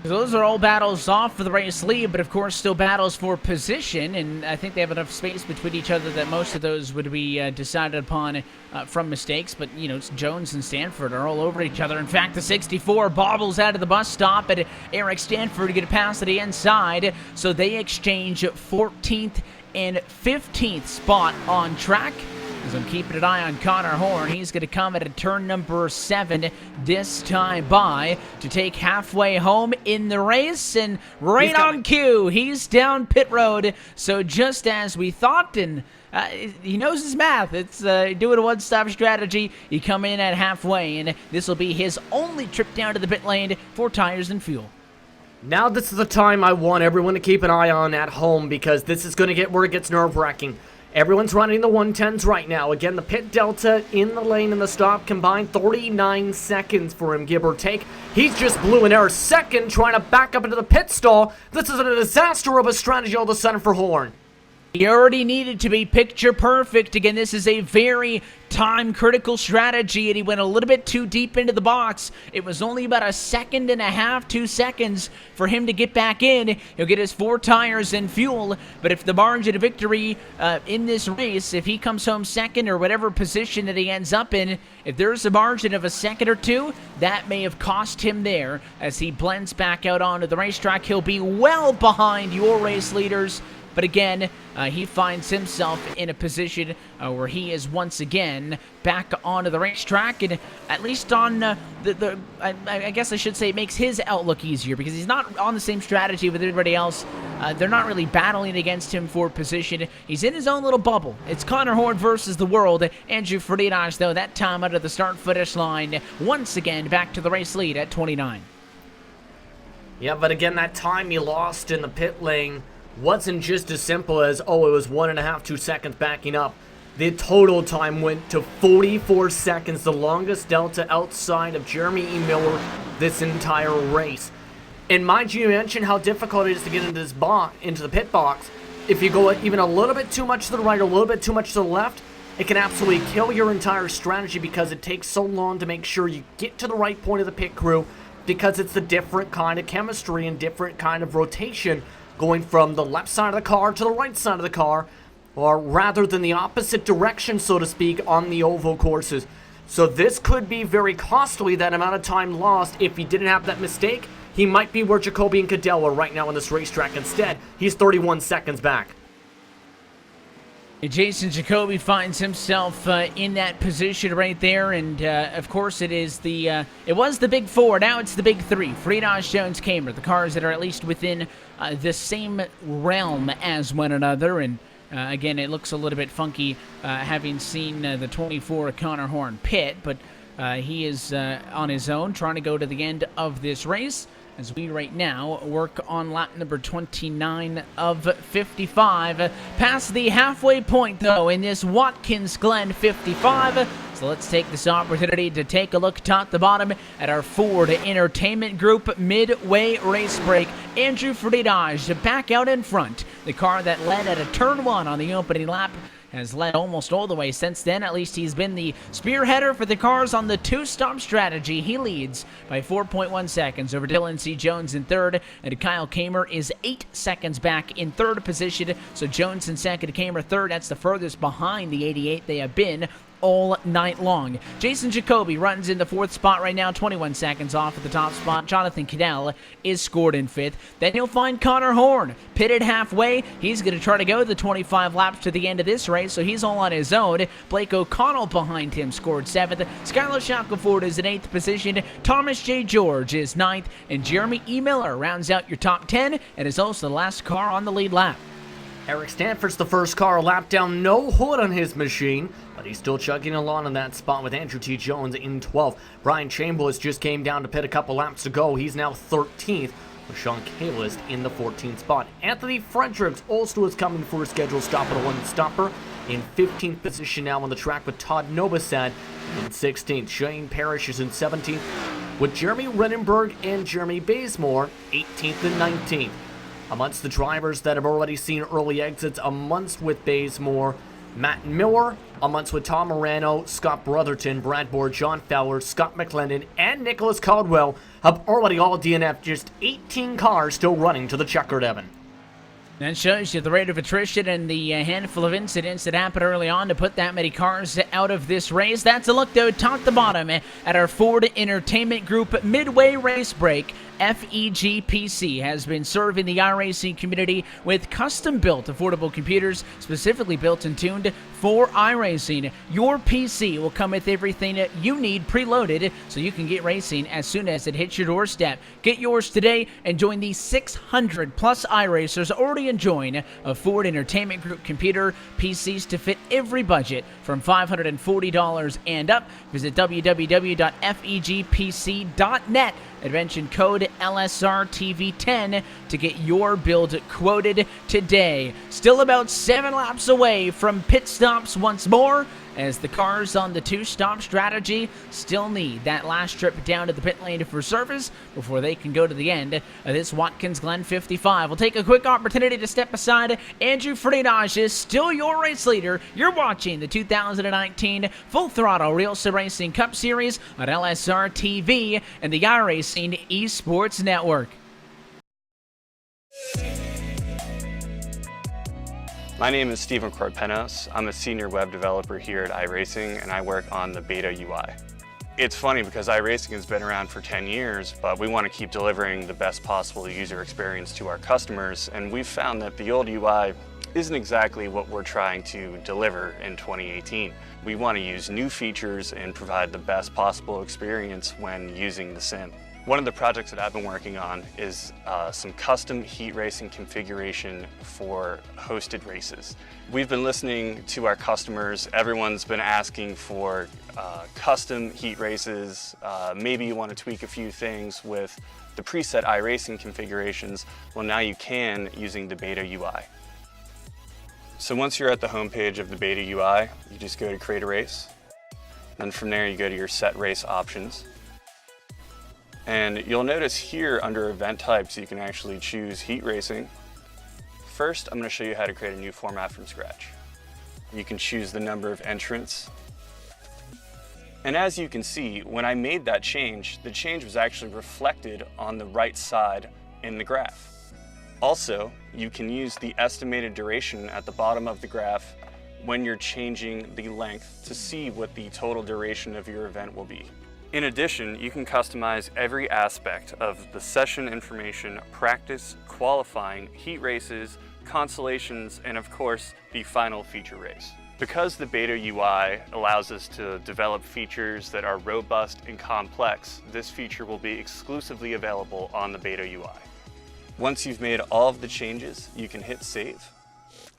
Those are all battles off for the race lead, but of course still battles for position, and I think they have enough space between each other that most of those would be decided upon from mistakes, but, you know, Jones and Stanford are all over each other. In fact, the 64 bobbles out of the bus stop at Eric Stanford to get past to the inside, so they exchange 14th and 15th spot on track. As I'm keeping an eye on Connor Horn, he's going to come at a turn number 7 this time by to take halfway home in the race, and right on cue, he's down pit road. So just as we thought, and he knows his math. It's doing a one-stop strategy. You come in at halfway, and this will be his only trip down to the pit lane for tires and fuel. Now this is the time I want everyone to keep an eye on at home, because this is going to get where it gets nerve-wracking. Everyone's running the 110s right now. Again, the pit delta in the lane and the stop combined 39 seconds for him, give or take. He's just blew an air second trying to back up into the pit stall. This is a disaster of a strategy all of a sudden for Horn. He already needed to be picture perfect. Again, this is a very time-critical strategy, and he went a little bit too deep into the box. It was only about 1.5 seconds, 2 seconds for him to get back in. He'll get his 4 tires and fuel, but if the margin of victory in this race, if he comes home second or whatever position that he ends up in, if there's a margin of 1 second or 2, that may have cost him there. As he blends back out onto the racetrack, he'll be well behind your race leaders. But again, he finds himself in a position where he is once again back onto the racetrack, and at least on I guess I should say it makes his outlook easier, because he's not on the same strategy with everybody else. They're not really battling against him for position. He's in his own little bubble. It's Connor Horn versus the world. Andrew Freitas, though, that time out of the start-finish line, once again back to the race lead at 29. Yeah, but again, that time he lost in the pit lane wasn't just as simple as, oh, it was 1.5, 2 seconds backing up. The total time went to 44 seconds, the longest delta outside of Jeremy E. Miller this entire race. And mind you, mentioned how difficult it is to get into this into the pit box. If you go even a little bit too much to the right or a little bit too much to the left, it can absolutely kill your entire strategy, because it takes so long to make sure you get to the right point of the pit crew, because it's a different kind of chemistry and different kind of rotation going from the left side of the car to the right side of the car, or rather than the opposite direction, so to speak, on the oval courses. So this could be very costly, that amount of time lost. If he didn't have that mistake, he might be where Jacoby and Cadell are right now on this racetrack. Instead, he's 31 seconds back. Jason Jacoby finds himself in that position right there, and of course it was the big 4, now it's the big 3. Freitas, Jones, Kamer, the cars that are at least within the same realm as one another, and again, it looks a little bit funky having seen the 24 Connor Horn pit, but he is on his own, trying to go to the end of this race, as we right now work on lap number 29 of 55. Past the halfway point, though, in this Watkins Glen 55. So let's take this opportunity to take a look top to bottom at our Ford Entertainment Group midway race break. Andrew Freitas back out in front. The car that led at a turn 1 on the opening lap has led almost all the way since then. At least he's been the spearheader for the cars on the 2-stop strategy. He leads by 4.1 seconds over Dylan C. Jones in third, and Kyle Kamer is 8 seconds back in third position. So Jones in second, Kamer third. That's the furthest behind the 88 they have been all night long. Jason Jacoby runs in the 4th spot right now, 21 seconds off at the top spot. Jonathan Cadell is scored in 5th. Then you'll find Connor Horn pitted halfway. He's going to try to go the 25 laps to the end of this race, so he's all on his own. Blake O'Connell behind him scored 7th. Skylar Shackelford is in 8th position. Thomas J. George is 9th, and Jeremy E. Miller rounds out your top 10 and is also the last car on the lead lap. Eric Stanford's the first car, a lap down, no hood on his machine, but he's still chugging along in that spot with Andrew T. Jones in 12th. Brian Chambliss just came down to pit a couple laps to go. He's now 13th, with Sean Kalis in the 14th spot. Anthony Fredericks also is coming for a scheduled stop at a one-stopper in 15th position now on the track, with Todd Novosad in 16th. Shane Parrish is in 17th, with Jeremy Renenberg and Jeremy Bazemore 18th and 19th. Amongst the drivers that have already seen early exits, amongst with Bazemore, Matt Miller, amongst with Tom Morano, Scott Brotherton, Brad Board, John Fowler, Scott McClendon, and Nicholas Caldwell have already all DNF'd just 18 cars still running to the checkered Evan. That shows you the rate of attrition and the handful of incidents that happened early on to put that many cars out of this race. That's a look, though, top to bottom at our Ford Entertainment Group midway race break. FEGPC has been serving the iRacing community with custom-built affordable computers specifically built and tuned for iRacing. Your PC will come with everything you need preloaded so you can get racing as soon as it hits your doorstep. Get yours today and join the 600-plus iRacers already enjoying a Ford Entertainment Group computer, PCs to fit every budget from $540 and up. Visit www.fegpc.net and mention code LSRTV10 to get your build quoted today. Still about 7 laps away from pit stops once more, as the cars on the two-stop strategy still need that last trip down to the pit lane for service before they can go to the end of this Watkins Glen 55. We'll take a quick opportunity to step aside. Andrew Freenage is still your race leader. You're watching the 2019 Full Throttle RealSimRacing Cup Series on LSR TV and the iRacing Esports Network. My name is Stephen Corpenos. I'm a senior web developer here at iRacing, and I work on the beta UI. It's funny because iRacing has been around for 10 years, but we want to keep delivering the best possible user experience to our customers, and we've found that the old UI isn't exactly what we're trying to deliver in 2018. We want to use new features and provide the best possible experience when using the sim. One of the projects that I've been working on is some custom heat racing configuration for hosted races. We've been listening to our customers. Everyone's been asking for custom heat races. Maybe you want to tweak a few things with the preset iRacing configurations. Well, now you can using the beta UI. So once you're at the homepage of the beta UI, you just go to create a race. Then from there you go to your set race options. And you'll notice here under event types, you can actually choose heat racing. First, I'm going to show you how to create a new format from scratch. You can choose the number of entrants. And as you can see, when I made that change, the change was actually reflected on the right side in the graph. Also, you can use the estimated duration at the bottom of the graph when you're changing the length to see what the total duration of your event will be. In addition, you can customize every aspect of the session information, practice, qualifying, heat races, consolations, and of course, the final feature race. Because the beta UI allows us to develop features that are robust and complex, this feature will be exclusively available on the beta UI. Once you've made all of the changes, you can hit save.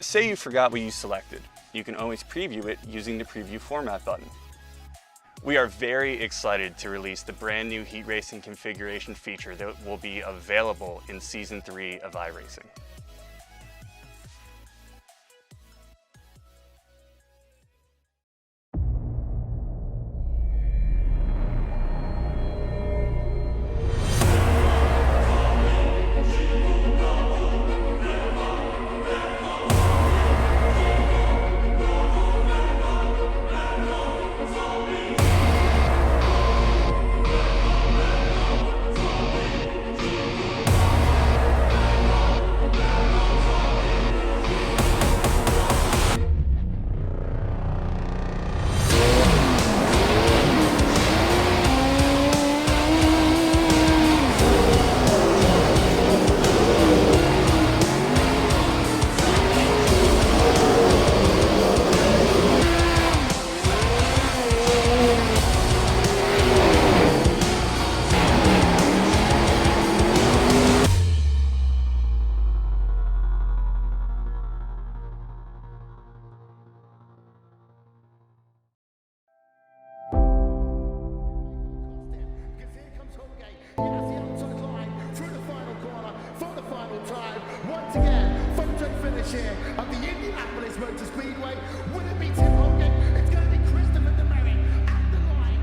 Say you forgot what you selected. You can always preview it using the preview format button. We are very excited to release the brand new heat racing configuration feature that will be available in Season 3 of iRacing. Once again, photo finish here at the Indianapolis Motor Speedway. Will it be Tim Hogan? It's going to be Christopher DeMeritt at the line.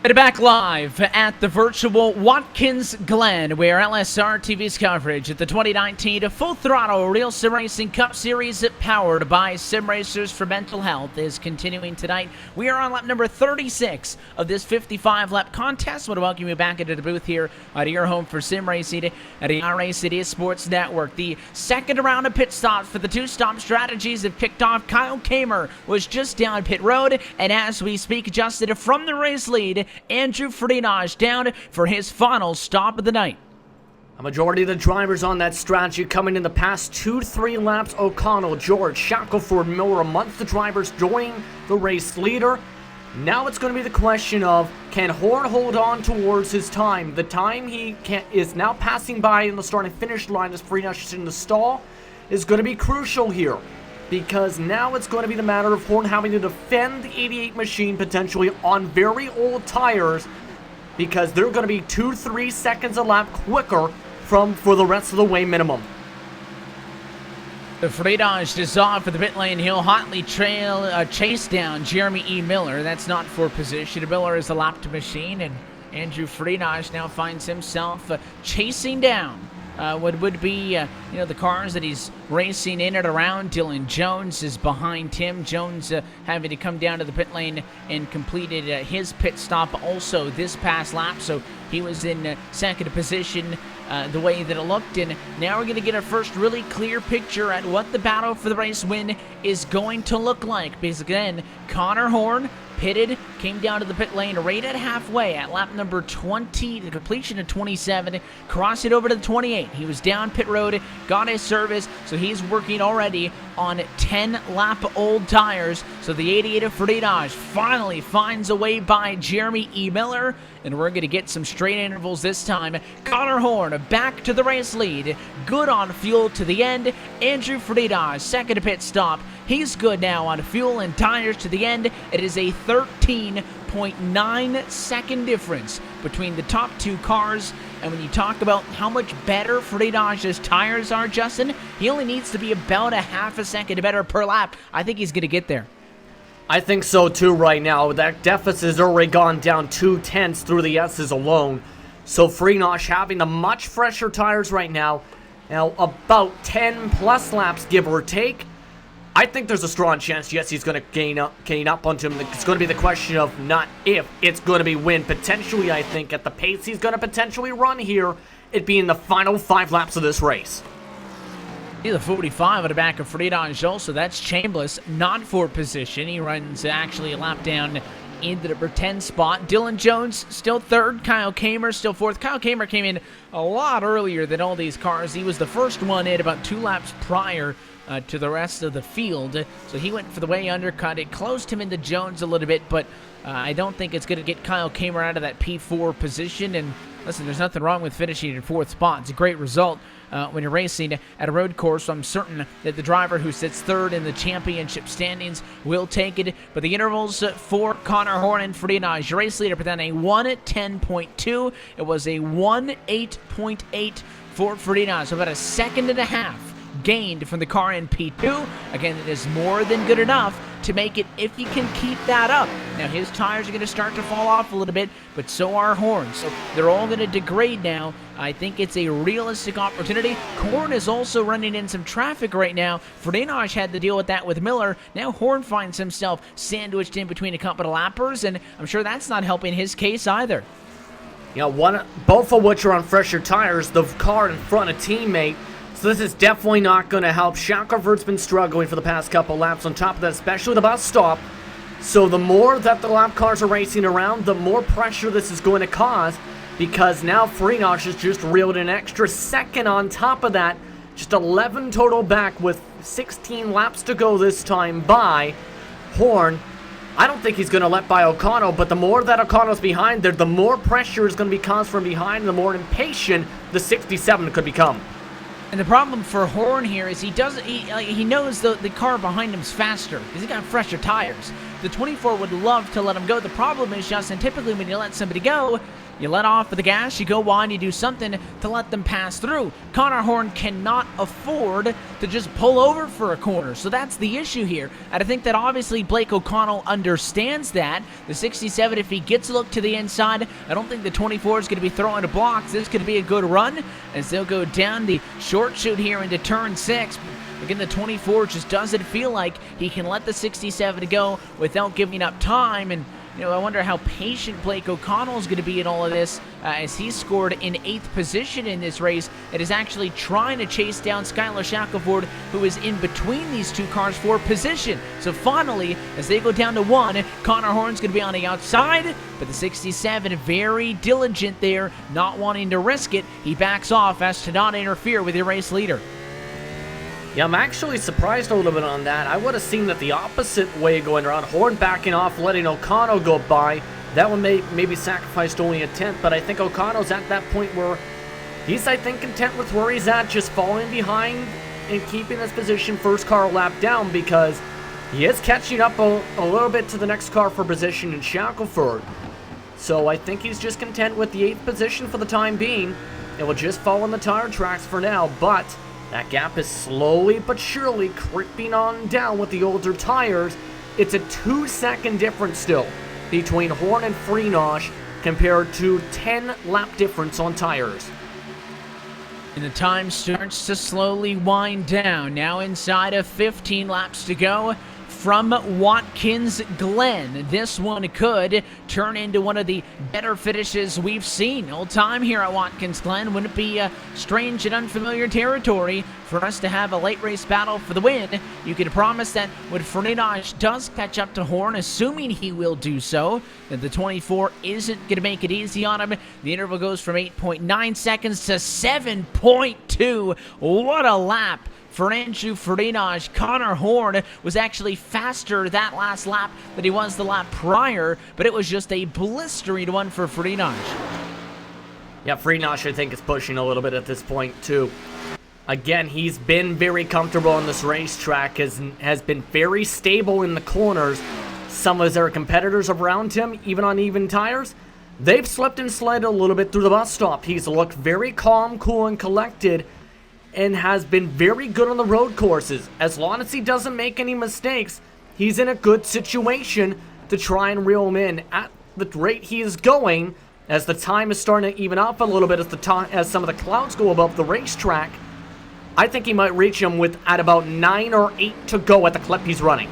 And back live at the virtual Watkins Glen, where LSR TV's coverage at the 2019 Full Throttle Real Sim Racing Cup Series powered by Sim Racers for Mental Health is continuing tonight. We are on lap number 36 of this 55-lap contest. I want to welcome you back into the booth here at your home for Sim Racing at the iRacing Sports Network. The second round of pit stops for the two-stop strategies have kicked off. Kyle Kamer was just down pit road, and as we speak, adjusted from the race lead. Andrew Freenage down for his final stop of the night. A majority of the drivers on that strategy coming in the past 2-3 laps. O'Connell, George, Shackelford, Miller amongst the drivers joining the race leader. Now it's going to be the question of, can Horn hold on towards his time? The time is now passing by in the start and finish line as Freenage is in the stall is going to be crucial here. Because now it's going to be the matter of Horn having to defend the 88 machine potentially on very old tires, because they're going to be 2-3 seconds a lap quicker for the rest of the way minimum. The Freenage is off for the pit lane. He'll hotly chase down Jeremy E. Miller. That's not for position. Miller is a lapped machine, and Andrew Freenage now finds himself chasing down what would be, the cars that he's racing in and around. Dylan Jones is behind him. Jones having to come down to the pit lane and completed his pit stop also this past lap, so he was in second position the way that it looked. And now we're going to get our first really clear picture at what the battle for the race win is going to look like. Because again, Connor Horn pitted, came down to the pit lane right at halfway at lap number 20, the completion of 27, crossed it over to the 28. He was down pit road, got his service, so he's working already on 10-lap old tires. So the 88 of Freenage finally finds a way by Jeremy E. Miller, and we're going to get some straight intervals this time. Connor Horn back to the race lead, good on fuel to the end. Andrew Freenage, second pit stop. He's good now on fuel and tires to the end. It is a 13.9 second difference between the top two cars. And when you talk about how much better Freenage's tires are, Justin, he only needs to be about a half a second better per lap. I think he's going to get there. I think so too right now. That deficit has already gone down 2/10 through the S's alone. So Freenage having the much fresher tires right now. Now about 10 plus laps, give or take. I think there's a strong chance, yes, he's going to gain up onto him. It's going to be the question of not if, it's going to be when. Potentially, I think, at the pace he's going to potentially run here, it being the final 5 laps of this race. The 45 at the back of Freenage also. That's Chambliss, not for position. He runs actually a lap down into the number 10 spot. Dylan Jones still third. Kyle Kamer still fourth. Kyle Kamer came in a lot earlier than all these cars. He was the first one in about 2 laps prior to the rest of the field. So he went for the way undercut. It closed him into Jones a little bit, but I don't think it's going to get Kyle Kamer out of that P4 position. And listen, there's nothing wrong with finishing in 4th spot. It's a great result when you're racing at a road course. So I'm certain that the driver who sits third in the championship standings will take it. But the intervals for Connor Horn and Freenage, your race leader, put down a 1:10.2. It was a 1:8.8 for Freenage. So about a second and a half gained from the car in P2. Again, it is more than good enough to make it if he can keep that up. Now, his tires are going to start to fall off a little bit, but so are Horn's. So they're all going to degrade now. I think it's a realistic opportunity. Horn is also running in some traffic right now. Freenage had to deal with that with Miller. Now Horn finds himself sandwiched in between a couple of lappers, and I'm sure that's not helping his case either. Both of which are on fresher tires. The car in front of teammate. So this is definitely not going to help. Shackelford's been struggling for the past couple laps. On top of that, especially the bus stop. So the more that the lap cars are racing around, the more pressure this is going to cause. Because now Freenage has just reeled an extra second on top of that. Just 11 total back with 16 laps to go this time by Horn. I don't think he's going to let by O'Connell, but the more that O'Connell's behind there, the more pressure is going to be caused from behind, and the more impatient the 67 could become. And the problem for Horn here is he knows the car behind him's faster because he got fresher tires. The 24 would love to let him go. The problem is, Justin, typically when you let somebody go, You let off of the gas, you go wide, you do something to let them pass through. Connor Horn cannot afford to just pull over for a corner, so that's the issue here. And I think that obviously Blake O'Connell understands that. The 67, if he gets a look to the inside, I don't think the 24 is going to be throwing to blocks. This could be a good run as they'll go down the short chute here into turn 6. Again, the 24 just doesn't feel like he can let the 67 go without giving up time. And I wonder how patient Blake O'Connell is going to be in all of this as he scored in 8th position in this race. It is actually trying to chase down Skylar Shackelford, who is in between these two cars for position. So finally, as they go down to 1, Connor Horn's going to be on the outside, but the 67 very diligent there, not wanting to risk it. He backs off as to not interfere with your race leader. Yeah, I'm actually surprised a little bit on that. I would have seen that the opposite way going around. Horn backing off, letting O'Connell go by. That one maybe sacrificed only a 10th, but I think O'Connell's at that point where he's, I think, content with where he's at, just falling behind and keeping his position first car lap down, because he is catching up a little bit to the next car for position in Shackelford. So I think he's just content with the 8th position for the time being. It will just fall on the tire tracks for now, but that gap is slowly but surely creeping on down with the older tires. It's a 2-second difference still between Horn and Freenosh compared to 10 lap difference on tires. And the time starts to slowly wind down. Now inside of 15 laps to go from Watkins Glen. This one could turn into one of the better finishes we've seen all time here at Watkins Glen. Wouldn't it be strange and unfamiliar territory for us to have a late race battle for the win? You could promise that when Freenosh does catch up to Horn, assuming he will do so, that the 24 isn't going to make it easy on him. The interval goes from 8.9 seconds to 7.2. What a lap for Andrew Freenosh. Connor Horn was actually faster that last lap than he was the lap prior, but it was just a blistering one for Freenosh. Yeah, Freenosh, I think, is pushing a little bit at this point, too. Again, he's been very comfortable on this racetrack, has been very stable in the corners. Some of their competitors around him, even on even tires, they've slipped and slid a little bit through the bus stop. He's looked very calm, cool, and collected, and has been very good on the road courses. As long as he doesn't make any mistakes, he's in a good situation to try and reel him in. At the rate he is going, as the time is starting to even up a little bit as some of the clouds go above the racetrack, I think he might reach him at about 9 or 8 to go at the clip he's running.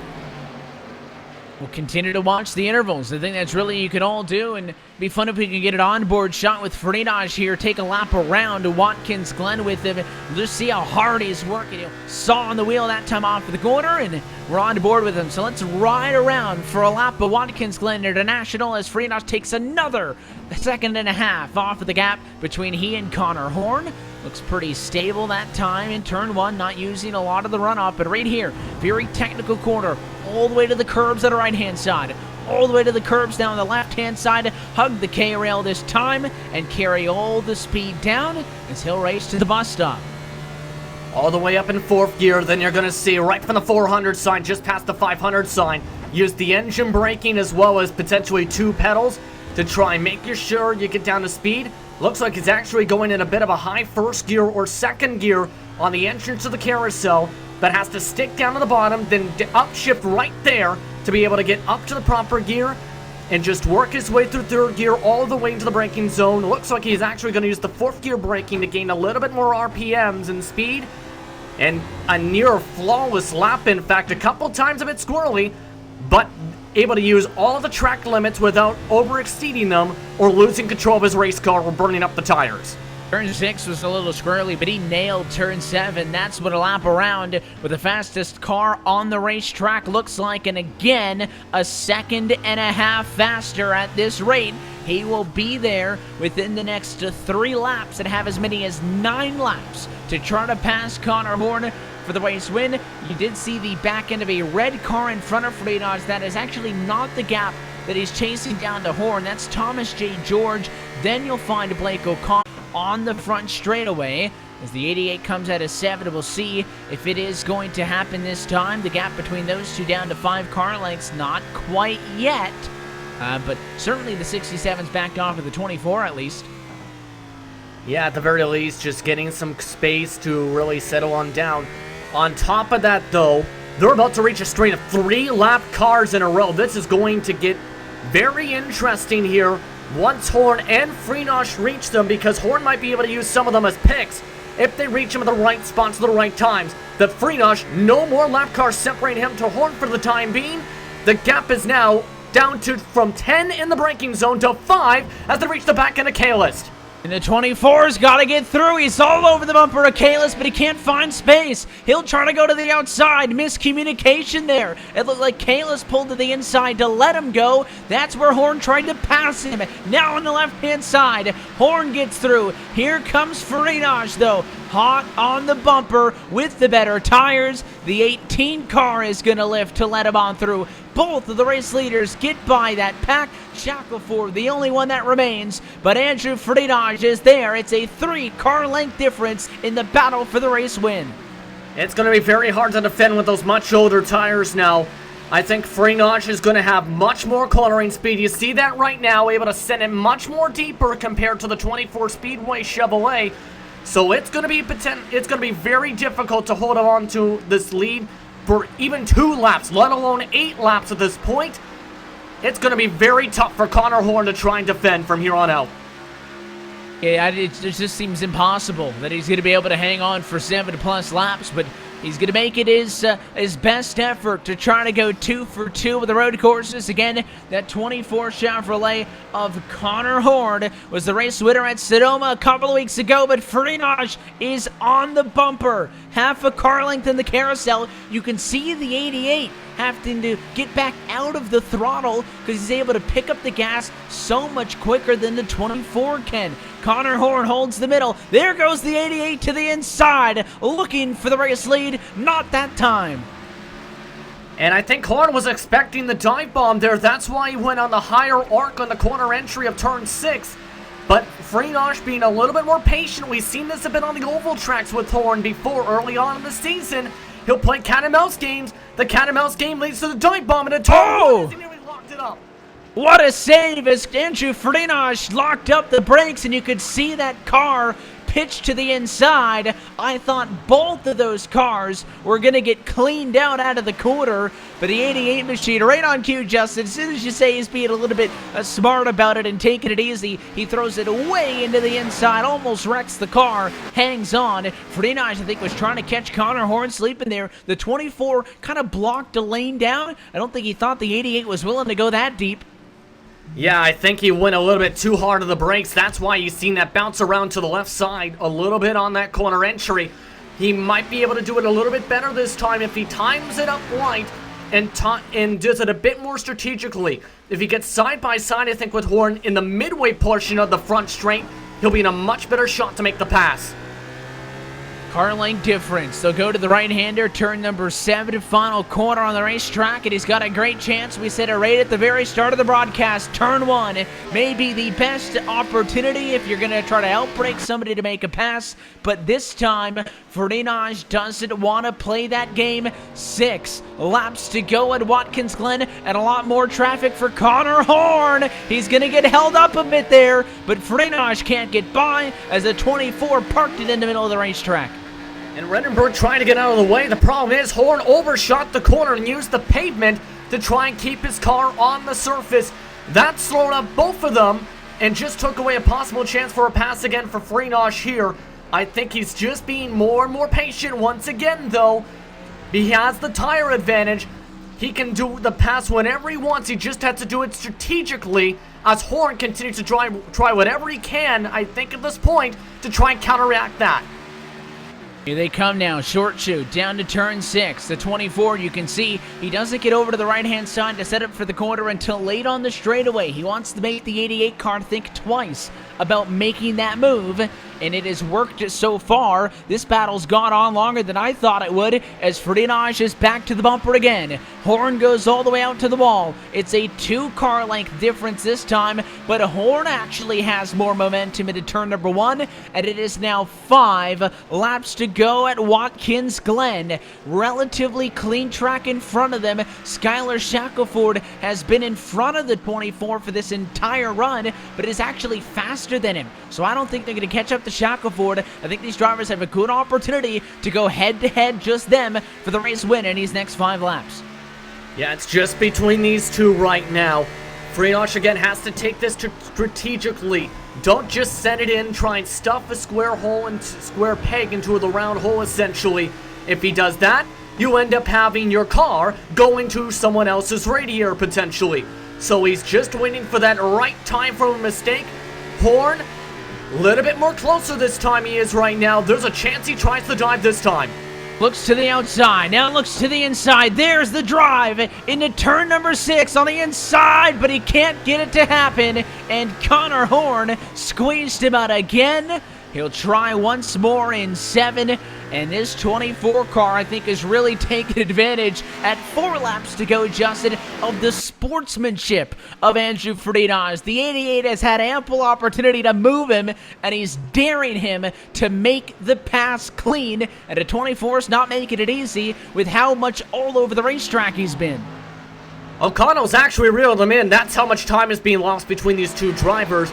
We'll continue to watch the intervals. I think that's really you can all do, and it'd be fun if we can get an onboard shot with Freenosh here, take a lap around to Watkins Glen with him, just see how hard he's working. He saw on the wheel that time off of the corner, and we're on board with him. So let's ride around for a lap of Watkins Glen International as Freenosh takes another 1.5 seconds off of the gap between he and Connor Horn. Looks pretty stable that time in turn 1, not using a lot of the runoff, but right here, very technical corner, all the way to the curbs on the right-hand side, all the way to the curbs down the left-hand side, hug the K-rail this time, and carry all the speed down as he'll race to the bus stop. All the way up in 4th gear, then you're going to see right from the 400 sign, just past the 500 sign, use the engine braking as well as potentially 2 pedals to try and make sure you get down to speed. Looks like he's actually going in a bit of a high 1st gear or 2nd gear on the entrance of the carousel, but has to stick down to the bottom, then upshift right there to be able to get up to the proper gear and just work his way through 3rd gear all the way into the braking zone. Looks like he's actually going to use the 4th gear braking to gain a little bit more RPMs and speed, and a near flawless lap. In fact, a couple times a bit squirrely, but able to use all of the track limits without overexceeding them or losing control of his race car or burning up the tires. Turn 6 was a little squirrely, but he nailed turn 7. That's what a lap around with the fastest car on the racetrack looks like. And again, a 1.5 seconds faster at this rate. He will be there within the next 3 laps and have as many as 9 laps to try to pass Connor Horn for the race win. You did see the back end of a red car in front of Freenosh. That is actually not the gap that he's chasing down to Horn. That's Thomas J. George. Then you'll find Blake O'Connell on the front straightaway as the 88 comes out of 7. We'll see if it is going to happen this time. The gap between those two down to 5 car lengths, not quite yet. But certainly the 67's backed off of the 24 at least. Yeah, at the very least, just getting some space to really settle on down. On top of that, though, they're about to reach a string of 3-lap cars in a row. This is going to get very interesting here once Horn and Freenosh reach them, because Horn might be able to use some of them as picks if they reach him at the right spots at the right times. The Freenosh, no more lap cars separate him to Horn for the time being. The gap is now down to from 10 in the braking zone to 5 as they reach the back end of K-List. And the 24's got to get through. He's all over the bumper of Kalis, but he can't find space. He'll try to go to the outside. Miscommunication there. It looked like Kalis pulled to the inside to let him go. That's where Horn tried to pass him. Now on the left-hand side, Horn gets through. Here comes Freenosh, though. Hot on the bumper with the better tires. The 18 car is going to lift to let him on through. Both of the race leaders get by that pack. Shackleford, the only one that remains, but Andrew Freenosh is there. It's a 3-car length difference in the battle for the race win. It's going to be very hard to defend with those much older tires now. I think Freenosh is going to have much more cornering speed. You see that right now, able to send it much more deeper compared to the 24 Speedway Chevrolet. So it's going to be very difficult to hold on to this lead for even 2 laps, let alone 8 laps at this point. It's going to be very tough for Connor Horn to try and defend from here on out. Yeah, it just seems impossible that he's going to be able to hang on for 7+ laps, but he's going to make it his best effort to try to go 2 for 2 with the road courses. Again, that 24 Chevrolet of Connor Horn was the race winner at Sonoma a couple of weeks ago, but Freenosh is on the bumper. Half a car length in the carousel. You can see the 88 having to get back out of the throttle because he's able to pick up the gas so much quicker than the 24 can. Connor Horn holds the middle. There goes the 88 to the inside, looking for the race lead. Not that time. And I think Horn was expecting the dive bomb there. That's why he went on the higher arc on the corner entry of turn 6. But Freenosh being a little bit more patient. We've seen this a bit on the oval tracks with Horn before early on in the season. He'll play cat and mouse games. The cat and mouse game leads to the dive bomb and a turn. He nearly locked it up. What a save as Andrew Freenosh locked up the brakes, and you could see that car pitch to the inside. I thought both of those cars were going to get cleaned out of the corner, but the 88 machine right on cue, Justin. As soon as you say he's being a little bit smart about it and taking it easy, he throws it way into the inside, almost wrecks the car, hangs on. Freenosh, I think, was trying to catch Connor Horn sleeping there. The 24 kind of blocked a lane down. I don't think he thought the 88 was willing to go that deep. Yeah, I think he went a little bit too hard on the brakes. That's why you've seen that bounce around to the left side a little bit on that corner entry. He might be able to do it a little bit better this time if he times it up right and does it a bit more strategically. If he gets side by side, I think, with Horn in the midway portion of the front straight, he'll be in a much better shot to make the pass. Car length difference. They'll go to the right-hander, turn number 7, final corner on the racetrack, and he's got a great chance. We said it right at the very start of the broadcast. Turn 1 may be the best opportunity if you're going to try to outbrake somebody to make a pass, but this time, Freenosh doesn't want to play that game. 6 laps to go at Watkins Glen, and a lot more traffic for Connor Horn. He's going to get held up a bit there, but Freenosh can't get by as the 24 parked it in the middle of the racetrack. And Redenberg trying to get out of the way. The problem is Horn overshot the corner and used the pavement to try and keep his car on the surface. That slowed up both of them and just took away a possible chance for a pass again for Freenosh here. I think he's just being more and more patient once again, though. He has the tire advantage. He can do the pass whenever he wants. He just has to do it strategically as Horn continues to try whatever he can, I think, at this point, to try and counteract that. Here they come now, short shoot, down to turn 6. The 24, you can see, he doesn't get over to the right-hand side to set up for the corner until late on the straightaway. He wants to make the 88 car think twice about making that move. and it has worked so far. This battle's gone on longer than I thought it would, as Freenage is back to the bumper again. Horn goes all the way out to the wall. It's a 2-car length difference this time, but Horn actually has more momentum into turn number 1, and it is now 5 laps to go at Watkins Glen. Relatively clean track in front of them. Skylar Shackelford has been in front of the 24 for this entire run, but is actually faster than him. So I don't think they're going to catch up to Shackelford. I think these drivers have a good opportunity to go head-to-head, just them, for the race win in these next 5 laps. Yeah, it's just between these two right now. Freenage again has to take this strategically. Don't just send it in, try and stuff a square hole and square peg into the round hole, essentially. If he does that, you end up having your car go into someone else's radiator, potentially. So he's just waiting for that right time for a mistake. Horn, a little bit more closer this time he is right now. There's a chance he tries to dive this time. Looks to the outside, now looks to the inside. There's the drive into turn number 6 on the inside, but he can't get it to happen, and Connor Horn squeezed him out again. He'll try once more in 7, and this 24 car, I think, is really taking advantage at 4 laps to go, Justin, of the sportsmanship of Andrew Freenage. The 88 has had ample opportunity to move him, and he's daring him to make the pass clean, and a 24 is not making it easy with how much all over the racetrack he's been. O'Connell's actually reeled him in. That's how much time is being lost between these two drivers.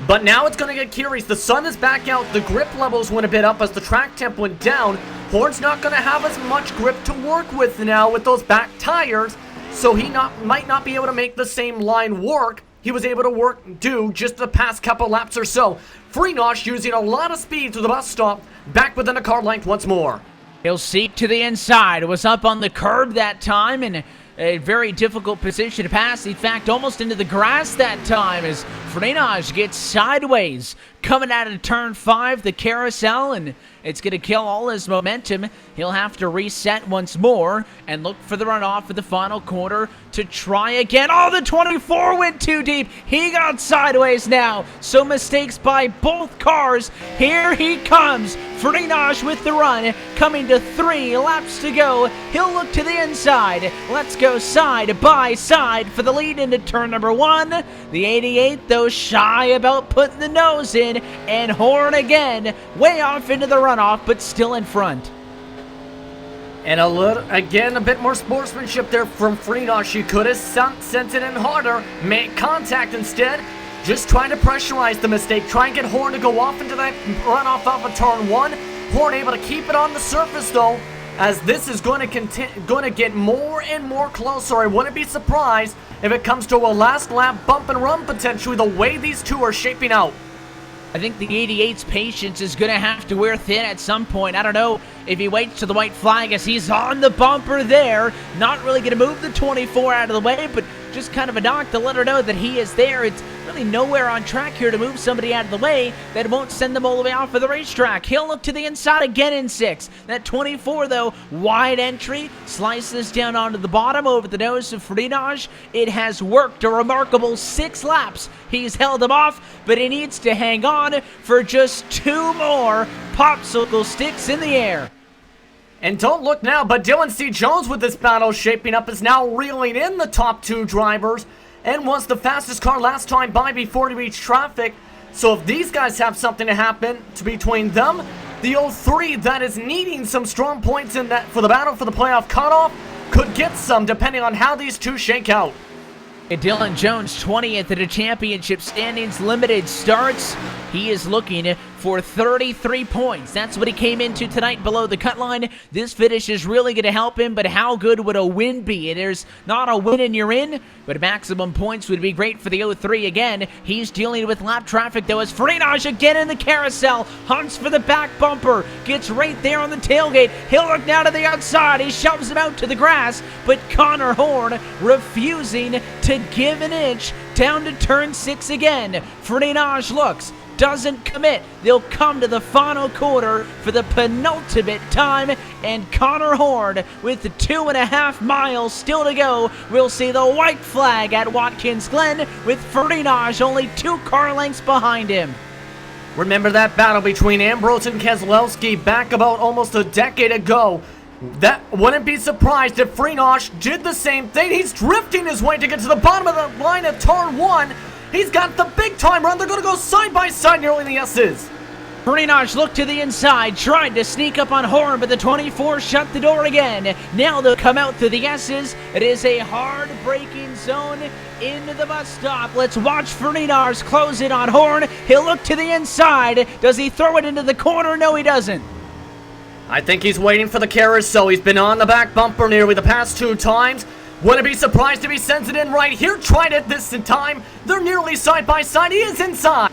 But now it's going to get curious. The sun is back out. The grip levels went a bit up as the track temp went down. Horn's not going to have as much grip to work with now with those back tires. So he might not be able to make the same line work he was able to do just the past couple laps or so. Freenage using a lot of speed to the bus stop. Back within a car length once more. He'll seek to the inside. Was up on the curb that time, and a very difficult position to pass. In fact, almost into the grass that time as Freenage gets sideways. Coming out of turn 5, the carousel, and it's going to kill all his momentum. He'll have to reset once more and look for the runoff of the final quarter to try again. Oh, the 24 went too deep. He got sideways now. So mistakes by both cars. Here he comes. Freenage with the run, coming to 3 laps to go. He'll look to the inside. Let's go side by side for the lead into turn number 1. The 88, though, shy about putting the nose in, and Horn again, way off into the runoff, but still in front. And a bit more sportsmanship there from Freenage. He could have sent it in harder, make contact instead. Just trying to pressurize the mistake, try and get Horn to go off into that runoff off of turn 1. Horn able to keep it on the surface though, as this is going to get more and more closer. I wouldn't be surprised if it comes to a last lap bump and run potentially, the way these two are shaping out. I think the 88's patience is going to have to wear thin at some point. I don't know if he waits to the white flag as he's on the bumper there. Not really going to move the 24 out of the way, but just kind of a knock to let her know that he is there. It's really nowhere on track here to move somebody out of the way that won't send them all the way off of the racetrack. He'll look to the inside again in 6. That 24, though, wide entry, slices down onto the bottom over the nose of Freenage. It has worked a remarkable 6 laps. He's held him off, but he needs to hang on for just 2 more popsicle sticks in the air. And don't look now, but Dylan C. Jones with this battle shaping up is now reeling in the top 2 drivers and was the fastest car last time by before he reached traffic. So if these guys have something to happen between them, the 03 that is needing some strong points in that for the battle for the playoff cutoff could get some depending on how these two shake out. And Dylan Jones, 20th at a championship standings limited starts. He is looking for 33 points. That's what he came into tonight below the cut line. This finish is really going to help him, but how good would a win be? There's not a win and you're in, but maximum points would be great for the 03 again. He's dealing with lap traffic, though, as Freenage again in the carousel. Hunts for the back bumper. Gets right there on the tailgate. He'll look now to the outside. He shoves him out to the grass, but Connor Horn refusing to give an inch down to turn 6 again. Freenage looks, doesn't commit. They'll come to the final quarter for the penultimate time, and Connor Horn with 2.5 miles still to go. We'll see the white flag at Watkins Glen with Freenage only 2 car lengths behind him. Remember that battle between Ambrose and Keselowski back about almost a decade ago? Back about almost a decade ago. That wouldn't be surprised if Freenosh did the same thing. He's drifting his way to get to the bottom of the line at turn 1. He's got the big time run. They're going to go side by side nearly in the S's. Freenosh looked to the inside, tried to sneak up on Horn, but the 24 shut the door again. Now they'll come out through the S's. It is a hard braking zone into the bus stop. Let's watch Freenosh close it on Horn. He'll look to the inside. Does he throw it into the corner? No, he doesn't. I think he's waiting for the carousel. He's been on the back bumper nearly the past 2 times. Wouldn't be surprised if he sends it in right here. Tried it this time. They're nearly side by side. He is inside.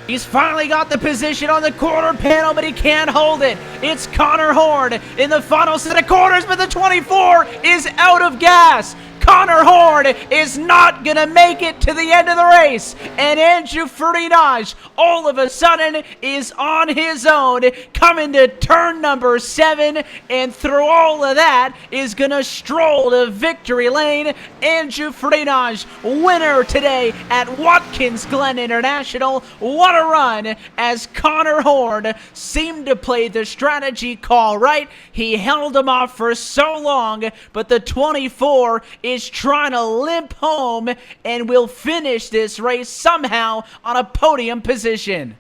He's finally got the position on the quarter panel, but he can't hold it. It's Connor Horn in the final set of quarters, but the 24 is out of gas. Connor Horn is not going to make it to the end of the race. And Andrew Freenosh, all of a sudden, is on his own, coming to turn number 7. And through all of that, is going to stroll to victory lane. Andrew Freenosh, winner today at Watkins Glen International. What a run, as Connor Horn seemed to play the strategy call right. He held him off for so long, but the 24 is trying to limp home and will finish this race somehow on a podium position.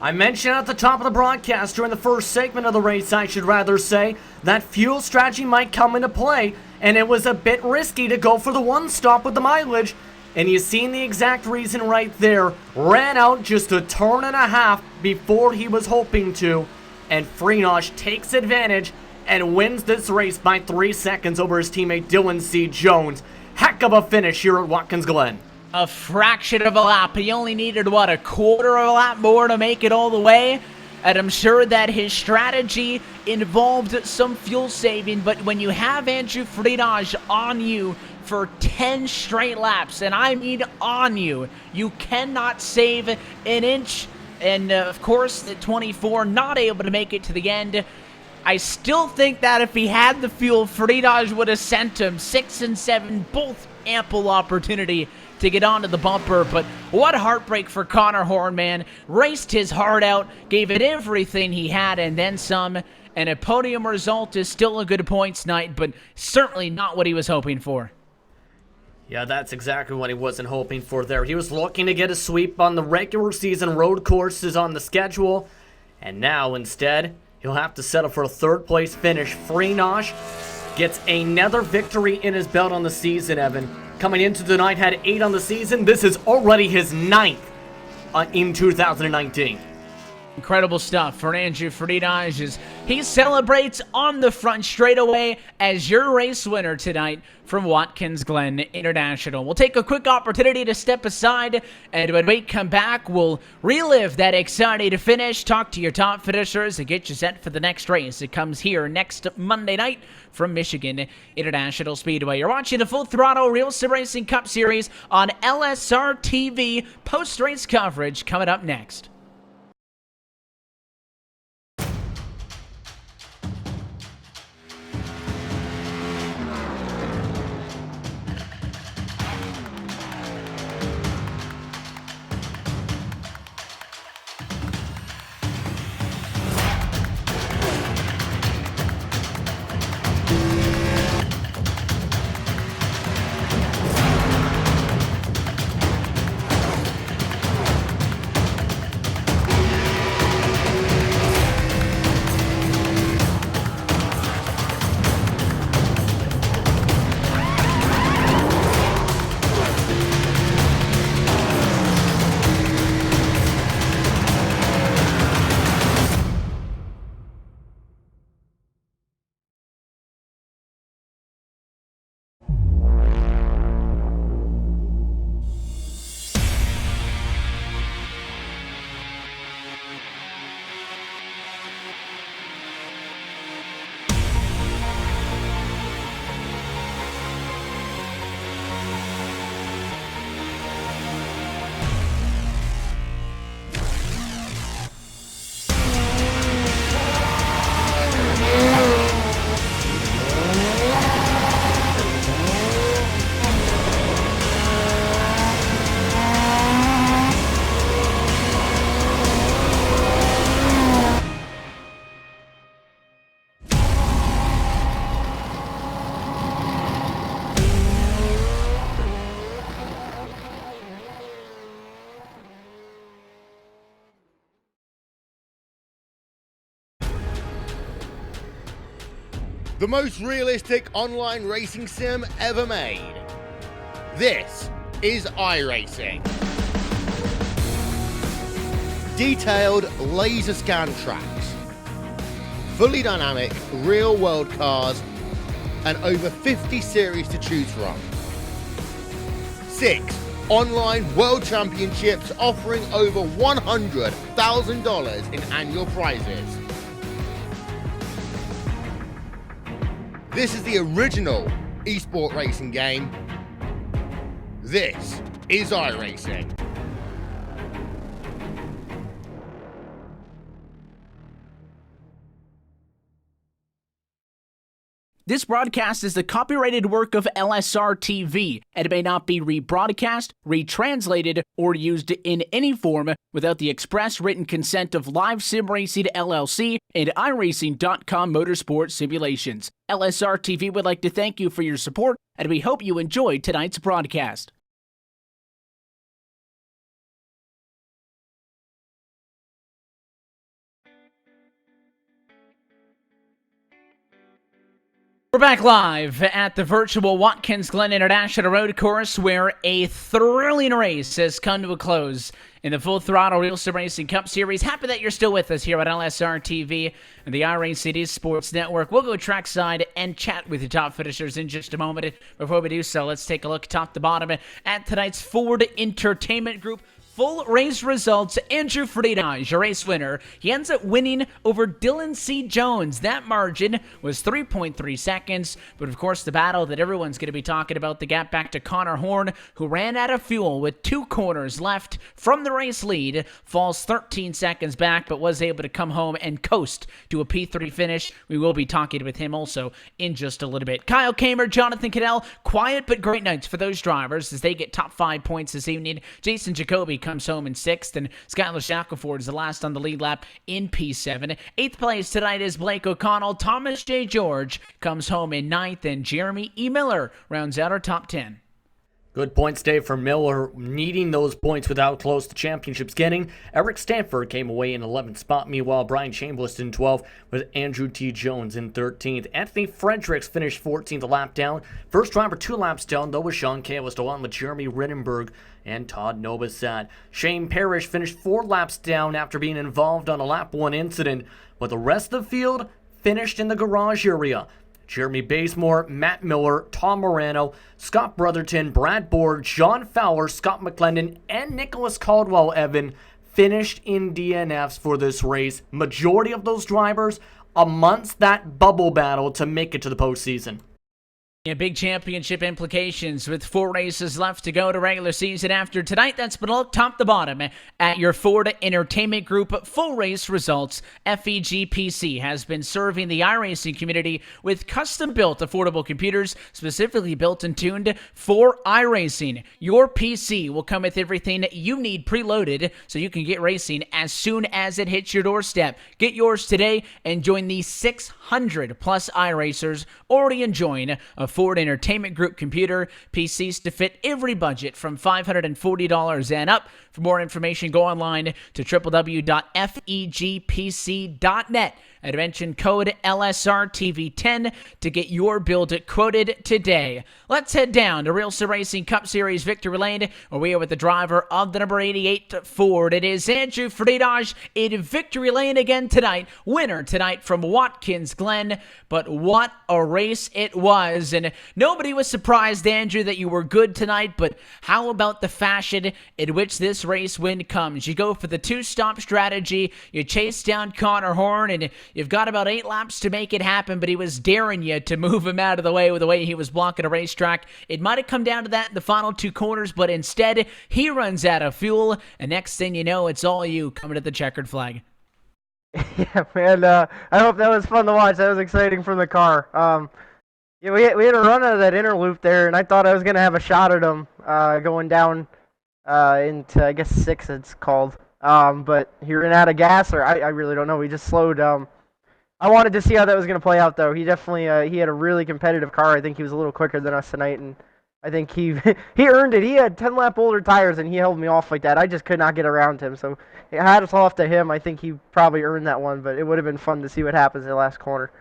I mentioned at the top of the broadcast during the first segment of the race, I should rather say, that fuel strategy might come into play, and it was a bit risky to go for the 1 stop with the mileage, and you've seen the exact reason right there. Ran out just a turn and a half before he was hoping to, and Freenosh takes advantage and wins this race by 3 seconds over his teammate Dylan C. Jones. Heck of a finish here at Watkins Glen. A fraction of a lap. He only needed, what, a quarter of a lap more to make it all the way? And I'm sure that his strategy involved some fuel saving, but when you have Andrew Freenosh on you for 10 straight laps, and I mean on you, you cannot save an inch. And, of course, the 24 not able to make it to the end. I still think that if he had the fuel, Freenosh would have sent him 6 and 7, both ample opportunity to get onto the bumper. But what heartbreak for Connor Horn, man. Raced his heart out, gave it everything he had, and then some. And a podium result is still a good points night, but certainly not what he was hoping for. Yeah, that's exactly what he wasn't hoping for there. He was looking to get a sweep on the regular season road courses on the schedule, and now instead he'll have to settle for a 3rd place finish. Freenosh gets another victory in his belt on the season, Evan. Coming into tonight, had 8 on the season. This is already his 9th in 2019. Incredible stuff for Andrew Freenosh as he celebrates on the front straightaway as your race winner tonight from Watkins Glen International. We'll take a quick opportunity to step aside, and when we come back, we'll relive that exciting finish, talk to your top finishers, and get you set for the next race. It comes here next Monday night from Michigan International Speedway. You're watching the Full Throttle RealSimRacing Cup Series on LSR TV. Post-race coverage coming up next. the most realistic online racing sim ever made. This is iRacing. Detailed laser scan tracks, fully dynamic real world cars, and over 50 series to choose from. 6 online world championships offering over $100,000 in annual prizes. This is the original esport racing game. This is iRacing. This broadcast is the copyrighted work of LSR TV, and it may not be rebroadcast, retranslated, or used in any form without the express written consent of Live Sim Racing LLC and iRacing.com Motorsport Simulations. LSR TV would like to thank you for your support, and we hope you enjoyed tonight's broadcast. We're back live at the virtual Watkins Glen International Road Course, where a thrilling race has come to a close in the Full Throttle RealSimRacing Cup Series. Happy that you're still with us here at LSR TV and the iRacing Sports Network. We'll go trackside and chat with the top finishers in just a moment. Before we do so, let's take a look top to bottom at tonight's Ford Entertainment Group full race results. Andrew Friedage, your race winner. He ends up winning over Dylan C. Jones. That margin was 3.3 seconds. But of course, the battle that everyone's going to be talking about, the gap back to Connor Horn, who ran out of fuel with 2 corners left from the race lead, falls 13 seconds back, but was able to come home and coast to a P3 finish. We will be talking with him also in just a little bit. Kyle Kamer, Jonathan Cadell, quiet but great nights for those drivers as they get top 5 points this evening. Jason Jacoby comes home in 6th, and Skylar Shackelford is the last on the lead lap in P7. 8th place tonight is Blake O'Connell. Thomas J. George comes home in 9th, and Jeremy E. Miller rounds out our top 10. Good points day for Miller, needing those points without close to championships getting. Eric Stanford came away in 11th spot. Meanwhile, Brian Chambliss in 12th with Andrew T. Jones in 13th. Anthony Fredericks finished 14th, a lap down. First driver 2 laps down, though, was Sean Kalis, the one with Jeremy Rittenberg and Todd Novosad. Shane Parrish finished 4 laps down after being involved on a lap 1 incident, but the rest of the field finished in the garage area. Jeremy Bazemore, Matt Miller, Tom Morano, Scott Brotherton, Brad Board, John Fowler, Scott McClendon, and Nicholas Caldwell-Evan finished in DNFs for this race. Majority of those drivers amongst that bubble battle to make it to the postseason. Yeah, big championship implications with 4 races left to go to regular season after tonight. That's been a look top to bottom at your Ford Entertainment Group full race results. FEGPC has been serving the iRacing community with custom-built affordable computers specifically built and tuned for iRacing. Your PC will come with everything you need preloaded so you can get racing as soon as it hits your doorstep. Get yours today and join the 600 plus iRacers already enjoying a Ford Entertainment Group computer. PCs to fit every budget from $540 and up. For more information, go online to www.fegpc.net and mention code LSRTV10 to get your build quoted today. Let's head down to RealSimRacing Cup Series Victory Lane, where we are with the driver of the number 88 Ford. It is Andrew Friedage in Victory Lane again tonight. Winner tonight from Watkins Glen, but what a race it was. And nobody was surprised, Andrew, that you were good tonight, but how about the fashion in which this race win comes? You go for the 2-stop strategy, you chase down Connor Horn, and you've got about 8 laps to make it happen, but he was daring you to move him out of the way with the way he was blocking a racetrack. It might have come down to that in the final 2 corners, but instead, he runs out of fuel, and next thing you know, it's all you coming to the checkered flag. Yeah, man, I hope that was fun to watch. That was exciting from the car. Yeah, we had a run out of that inner loop there, and I thought I was going to have a shot at him going down into, I guess, 6 it's called. But he ran out of gas, or I really don't know. He just slowed. I wanted to see how that was going to play out, though. He definitely he had a really competitive car. I think he was a little quicker than us tonight, and I think he he earned it. He had 10-lap older tires, and he held me off like that. I just could not get around him, so hats off to him. I think he probably earned that one, but it would have been fun to see what happens in the last corner.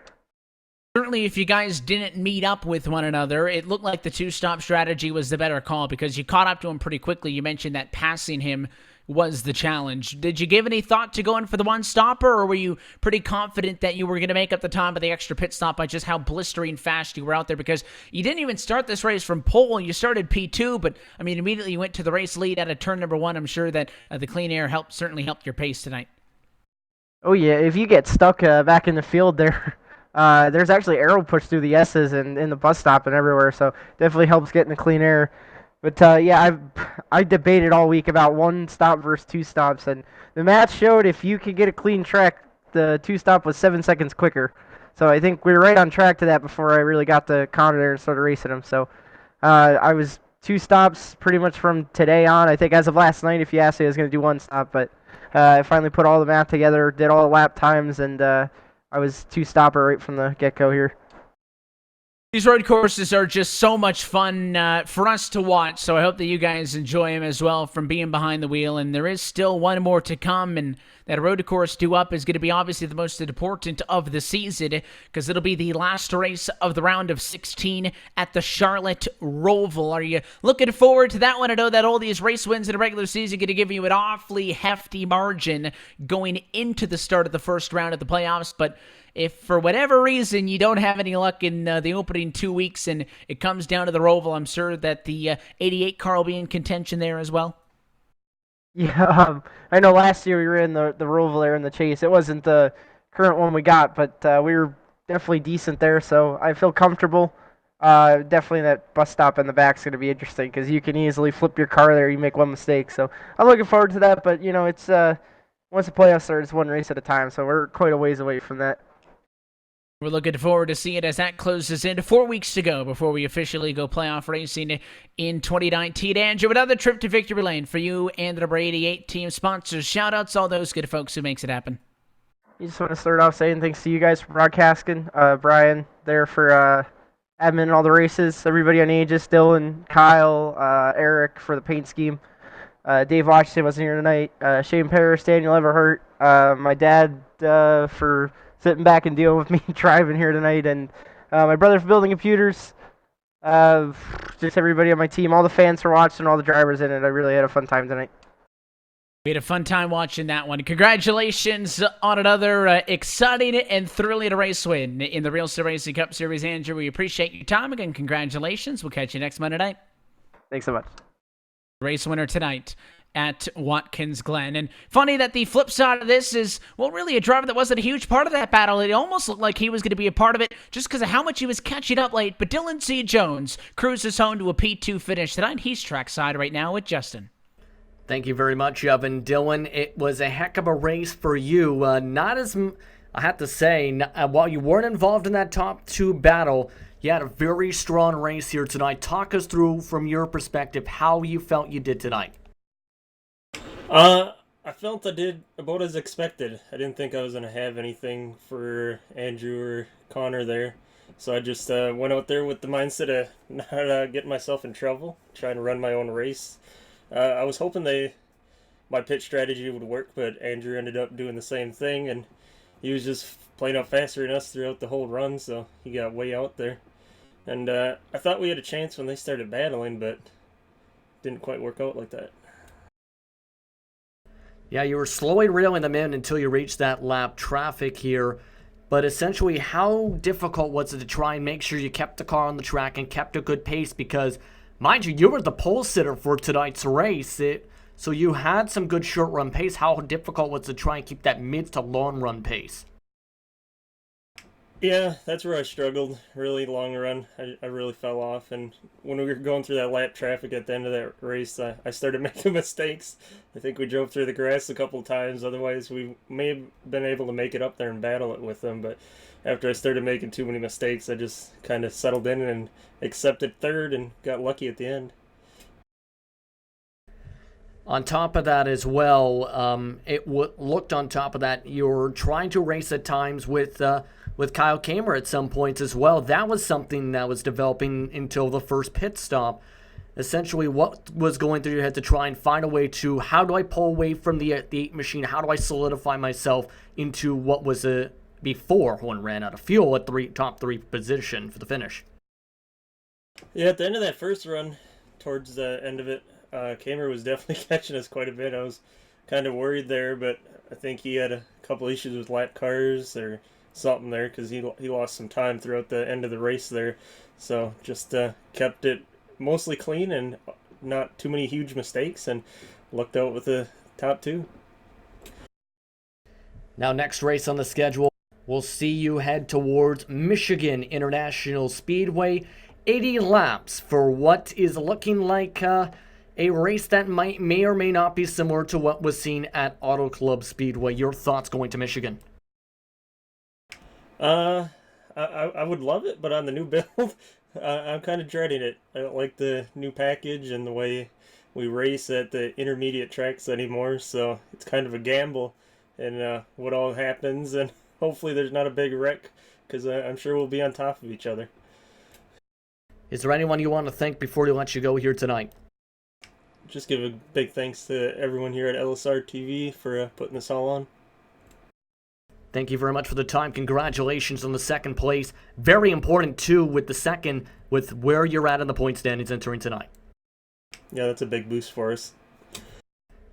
Certainly, if you guys didn't meet up with one another, it looked like the two-stop strategy was the better call because you caught up to him pretty quickly. You mentioned that passing him was the challenge. Did you give any thought to going for the one-stopper, or were you pretty confident that you were going to make up the time of the extra pit stop by just how blistering fast you were out there? Because you didn't even start this race from pole. You started P2, but, I mean, immediately you went to the race lead out of turn number 1. I'm sure that the clean air certainly helped your pace tonight. Oh yeah, if you get stuck back in the field there, there's actually arrow push through the S's and in the bus stop and everywhere, so definitely helps getting the clean air. But yeah, I debated all week about one stop versus two stops, and the math showed if you could get a clean track, the two stop was 7 seconds quicker. So I think we were right on track to that before I really got the counter there and started racing them. So I was 2 stops pretty much from today on. I think as of last night, if you asked me, I was going to do 1 stop, but I finally put all the math together, did all the lap times, and I was 2 stopper right from the get-go here. These road courses are just so much fun for us to watch, so I hope that you guys enjoy them as well from being behind the wheel. And there is still one more to come, and that road course due up is going to be obviously the most important of the season because it'll be the last race of the round of 16 at the Charlotte Roval. Are you looking forward to that one? I know that all these race wins in the regular season are going to give you an awfully hefty margin going into the start of the first round of the playoffs, but if for whatever reason you don't have any luck in the opening 2 weeks and it comes down to the Roval, I'm sure that the 88 car will be in contention there as well. Yeah, I know last year we were in the Roval there in the chase. It wasn't the current one we got, but we were definitely decent there, so I feel comfortable. Definitely that bus stop in the back is going to be interesting because you can easily flip your car there. You make one mistake, so I'm looking forward to that. But, you know, it's once the playoffs start, it's one race at a time, so we're quite a ways away from that. We're looking forward to seeing it as that closes in 4 weeks to go before we officially go playoff racing in 2019. Andrew, another trip to victory lane for you and the number 88 team sponsors. Shout-outs to all those good folks who makes it happen. You just want to start off saying thanks to you guys for broadcasting. Brian there for admin all the races. Everybody on Aegis, Dylan, Kyle, Eric for the paint scheme. Dave Washington wasn't here tonight. Shane Parrish, Daniel Everhart. My dad for sitting back and dealing with me driving here tonight, and my brother for building computers, just everybody on my team, all the fans for watching, all the drivers in it. I really had a fun time tonight. We had a fun time watching that one. Congratulations on another exciting and thrilling race win in the RealSimRacing Cup Series, Andrew. We appreciate your time. Again, congratulations. We'll catch you next Monday night. Thanks so much. Race winner tonight at Watkins Glen. And funny that the flip side of this is, well, really a driver that wasn't a huge part of that battle. It almost looked like he was going to be a part of it just because of how much he was catching up late. But Dylan C. Jones cruises home to a P2 finish tonight. He's trackside right now with Justin. Thank you very much, Evan. Dylan, it was a heck of a race for you. Not as, I have to say, while you weren't involved in that top 2 battle, you had a very strong race here tonight. Talk us through, from your perspective, how you felt you did tonight. I felt I did about as expected. I didn't think I was going to have anything for Andrew or Connor there. So I just went out there with the mindset of not getting myself in trouble, trying to run my own race. I was hoping my pit strategy would work, but Andrew ended up doing the same thing, and he was just playing up faster than us throughout the whole run, so he got way out there. And I thought we had a chance when they started battling, but didn't quite work out like that. Yeah, you were slowly reeling them in until you reached that lap traffic here. But essentially, how difficult was it to try and make sure you kept the car on the track and kept a good pace? Because, mind you, you were the pole sitter for tonight's race. So you had some good short run pace. How difficult was it to try and keep that mid to long run pace? Yeah, that's where I struggled, really long run. I really fell off, and when we were going through that lap traffic at the end of that race, I started making mistakes. I think we drove through the grass a couple of times, otherwise we may have been able to make it up there and battle it with them, but after I started making too many mistakes, I just kind of settled in and accepted third and got lucky at the end. On top of that as well, it looked on top of that, you were trying to race at times with Kyle Kamer at some points as well. That was something that was developing until the first pit stop. Essentially, what was going through your head to try and find a way to, how do I pull away from the 8 machine? How do I solidify myself into what was before Horn ran out of fuel at top three position for the finish. Yeah, at the end of that first run, towards the end of it, Kamer was definitely catching us quite a bit. I was kind of worried there, but I think he had a couple issues with lap cars or something there because he lost some time throughout the end of the race there. So just kept it mostly clean and not too many huge mistakes and lucked out with the top two. Now, next race on the schedule, we'll see you head towards Michigan International Speedway. 80 laps for what is looking like a race that may or may not be similar to what was seen at Auto Club Speedway. Your thoughts going to Michigan? I would love it, but on the new build, I'm kind of dreading it. I don't like the new package and the way we race at the intermediate tracks anymore, so it's kind of a gamble and what all happens, and hopefully there's not a big wreck because I'm sure we'll be on top of each other. Is there anyone you want to thank before we let you go here tonight? Just give a big thanks to everyone here at LSR TV for putting this all on. Thank you very much for the time. Congratulations on the second place. Very important, too, with the second, with where you're at in the point standings entering tonight. Yeah, that's a big boost for us.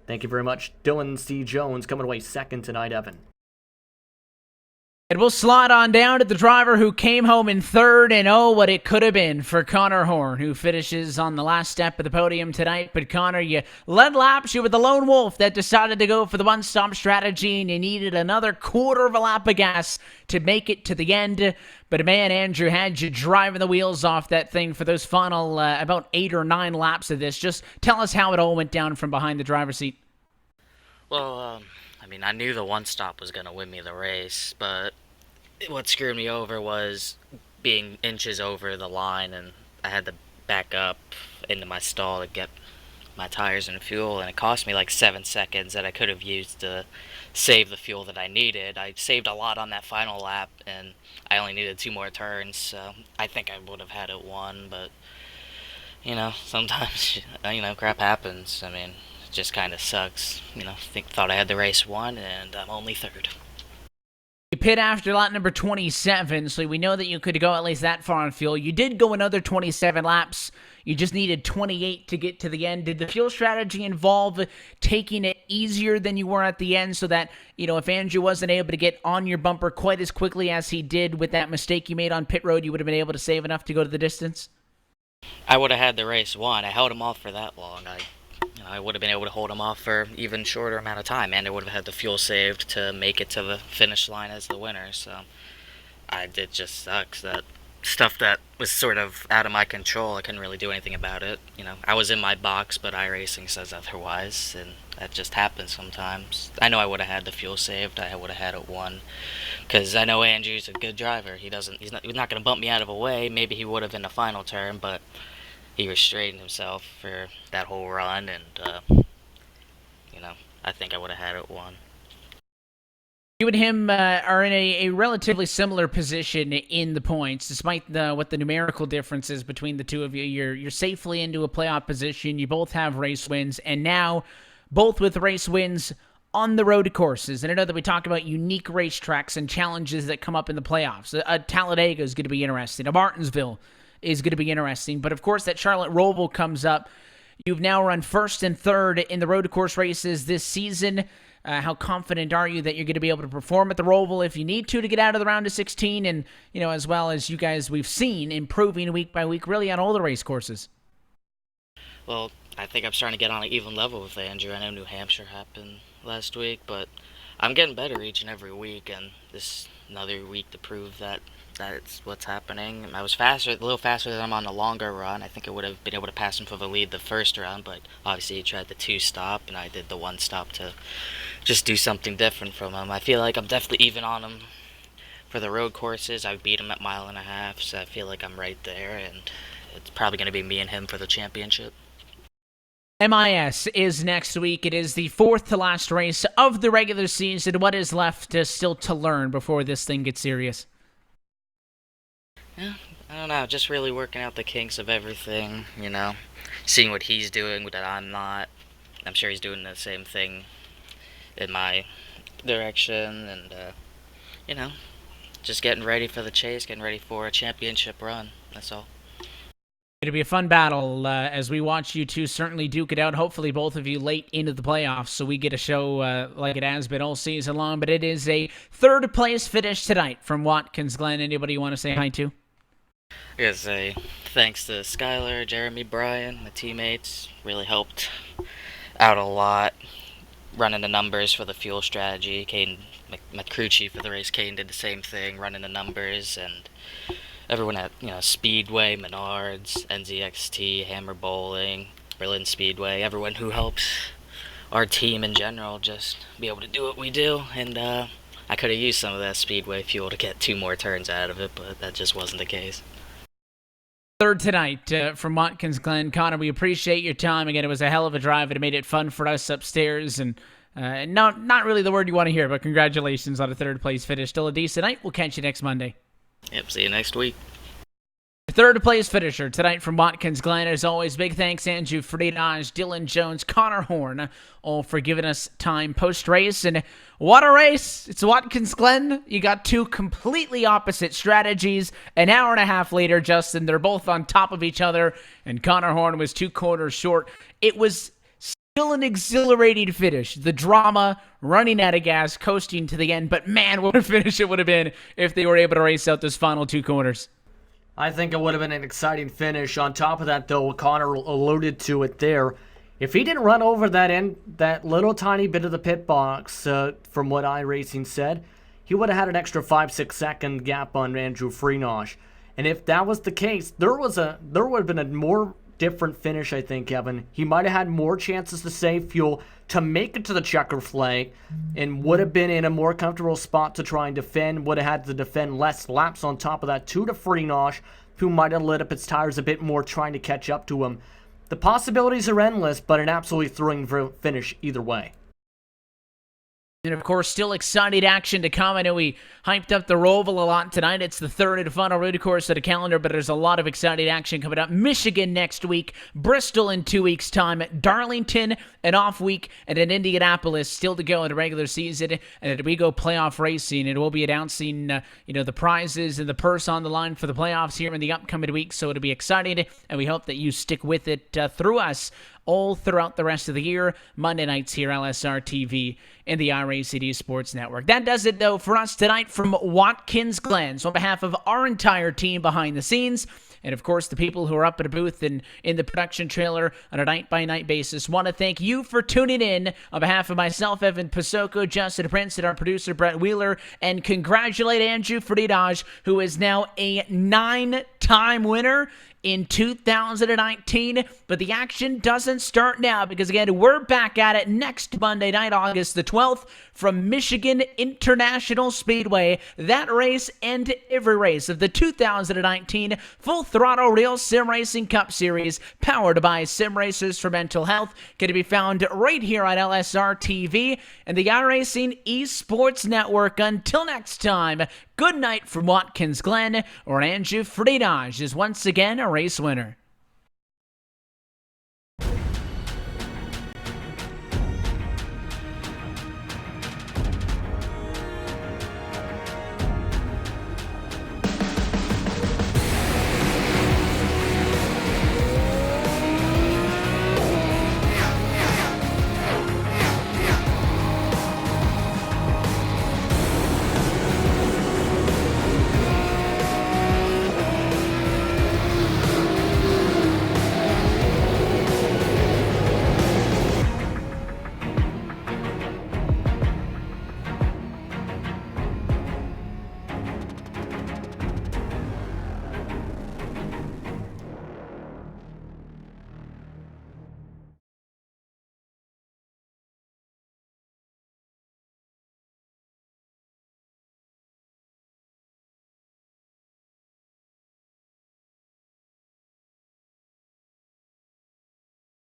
Thank you very much. Dylan C. Jones coming away second tonight, Evan. And we'll slide on down to the driver who came home in third, and oh, what it could have been for Connor Horn, who finishes on the last step of the podium tonight. But Connor, you led laps. You were the lone wolf that decided to go for the one-stop strategy, and you needed another quarter of a lap of gas to make it to the end. But man, Andrew had you driving the wheels off that thing for those final about 8 or 9 laps of this. Just tell us how it all went down from behind the driver's seat. Well, I mean, I knew the one stop was going to win me the race, but what screwed me over was being inches over the line, and I had to back up into my stall to get my tires and fuel, and it cost me like 7 seconds that I could have used to save the fuel that I needed. I saved a lot on that final lap, and I only needed 2 more turns, so I think I would have had it won, but, you know, sometimes, you know, crap happens. I mean, it just kind of sucks. You know, thought I had the race won, and I'm only third. You pit after lap number 27, so we know that you could go at least that far on fuel. You did go another 27 laps. You just needed 28 to get to the end. Did the fuel strategy involve taking it easier than you were at the end so that, you know, if Andrew wasn't able to get on your bumper quite as quickly as he did with that mistake you made on pit road, you would have been able to save enough to go to the distance? I would have had the race won. I held him off for that long. I would have been able to hold him off for even shorter amount of time, and I would have had the fuel saved to make it to the finish line as the winner. So it just sucks that stuff that was sort of out of my control, I couldn't really do anything about it. You know, I was in my box, but iRacing says otherwise, and that just happens sometimes. I know I would have had the fuel saved. I would have had it won, because I know Andrew's a good driver. He's not going to bump me out of a way. Maybe he would have in the final turn, but he restrained himself for that whole run, and, you know, I think I would have had it won. You and him are in a relatively similar position in the points, despite what the numerical difference is between the two of you. You're safely into a playoff position. You both have race wins, and now both with race wins on the road courses. And I know that we talk about unique racetracks and challenges that come up in the playoffs. Talladega is going to be interesting. Martinsville is going to be interesting. But, of course, that Charlotte Roval comes up. You've now run first and third in the road course races this season. How confident are you that you're going to be able to perform at the Roval if you need to get out of the round of 16? And, you know, as well as you guys we've seen improving week by week really on all the race courses. Well, I think I'm starting to get on an even level with Andrew. I know New Hampshire happened last week, but I'm getting better each and every week, and this is another week to prove that it's what's happening. I was a little faster than him on the longer run. I think I would have been able to pass him for the lead the first run, but obviously he tried the 2-stop, and I did the 1-stop to just do something different from him. I feel like I'm definitely even on him for the road courses. I beat him at 1.5 miles, so I feel like I'm right there, and it's probably going to be me and him for the championship. MIS is next week. It is the 4th to last race of the regular season. What is left still to learn before this thing gets serious? Yeah, I don't know, just really working out the kinks of everything, you know, seeing what he's doing that I'm not. I'm sure he's doing the same thing in my direction, and, you know, just getting ready for the chase, getting ready for a championship run. That's all. It'll be a fun battle as we watch you two certainly duke it out. Hopefully both of you late into the playoffs so we get a show like it has been all season long. But it is a third-place finish tonight from Watkins. Glen, anybody you want to say hi to? I gotta say thanks to Skylar, Jeremy, Brian, my teammates. Really helped out a lot. Running the numbers for the fuel strategy. Kane, my crew chief for the race, Kane did the same thing, running the numbers, and everyone at Speedway, Menards, NZXT, Hammer Bowling, Berlin Speedway, everyone who helps our team in general just be able to do what we do. And I could have used some of that Speedway fuel to get 2 more turns out of it, but that just wasn't the case. Third tonight from Watkins, Glen. Connor, we appreciate your time. Again, it was a hell of a drive. It made it fun for us upstairs. And not really the word you want to hear, but congratulations on a third-place finish. Still a decent night. We'll catch you next Monday. Yep, see you next week. Third-place finisher tonight from Watkins, Glen. As always, big thanks Andrew Friedage, Dylan Jones, Connor Horn, all for giving us time post-race. And what a race! It's Watkins, Glen. You got 2 completely opposite strategies. An hour and a half later, Justin, they're both on top of each other, and Connor Horn was 2 corners short. It was still an exhilarating finish. The drama, running out of gas, coasting to the end. But man, what a finish it would have been if they were able to race out those final 2 corners. I think it would have been an exciting finish. On top of that, though, Connor alluded to it there. If he didn't run over that little tiny bit of the pit box, from what iRacing said, he would have had an extra 5-6 second gap on Andrew Freenash. And if that was the case, there would have been a more different finish, I think, Kevin. He might have had more chances to save fuel to make it to the checker flag and would have been in a more comfortable spot to try and defend, would have had to defend less laps on top of that to Freenash, who might have lit up its tires a bit more trying to catch up to him. The possibilities are endless, but an absolutely thrilling finish either way. And, of course, still exciting action to come. I know we hyped up the Roval a lot tonight. It's the third and final road course of the calendar, but there's a lot of exciting action coming up. Michigan next week, Bristol in 2 weeks' time, Darlington an off week, and then Indianapolis still to go in the regular season. And we go playoff racing, and we'll be announcing the prizes and the purse on the line for the playoffs here in the upcoming weeks. So it'll be exciting, and we hope that you stick with it through us all throughout the rest of the year. Monday nights here, LSR TV and the iRacing Sports Network. That does it, though, for us tonight from Watkins, Glen. So on behalf of our entire team behind the scenes, and of course the people who are up at a booth and in the production trailer on a night-by-night basis, want to thank you for tuning in on behalf of myself, Evan Pasoko, Justin Prince, and our producer, Brett Wheeler, and congratulate Andrew Friedage, who is now a 9-time winner in 2019, but the action doesn't start now because, again, we're back at it next Monday night, August the 12th, from Michigan International Speedway. That race and every race of the 2019 Full Throttle Real Sim Racing Cup Series, powered by Sim Racers for Mental Health, can be found right here on LSR TV and the iRacing Esports Network. Until next time, good night from Watkins, Glen, or Andrew Friedage is once again a race winner.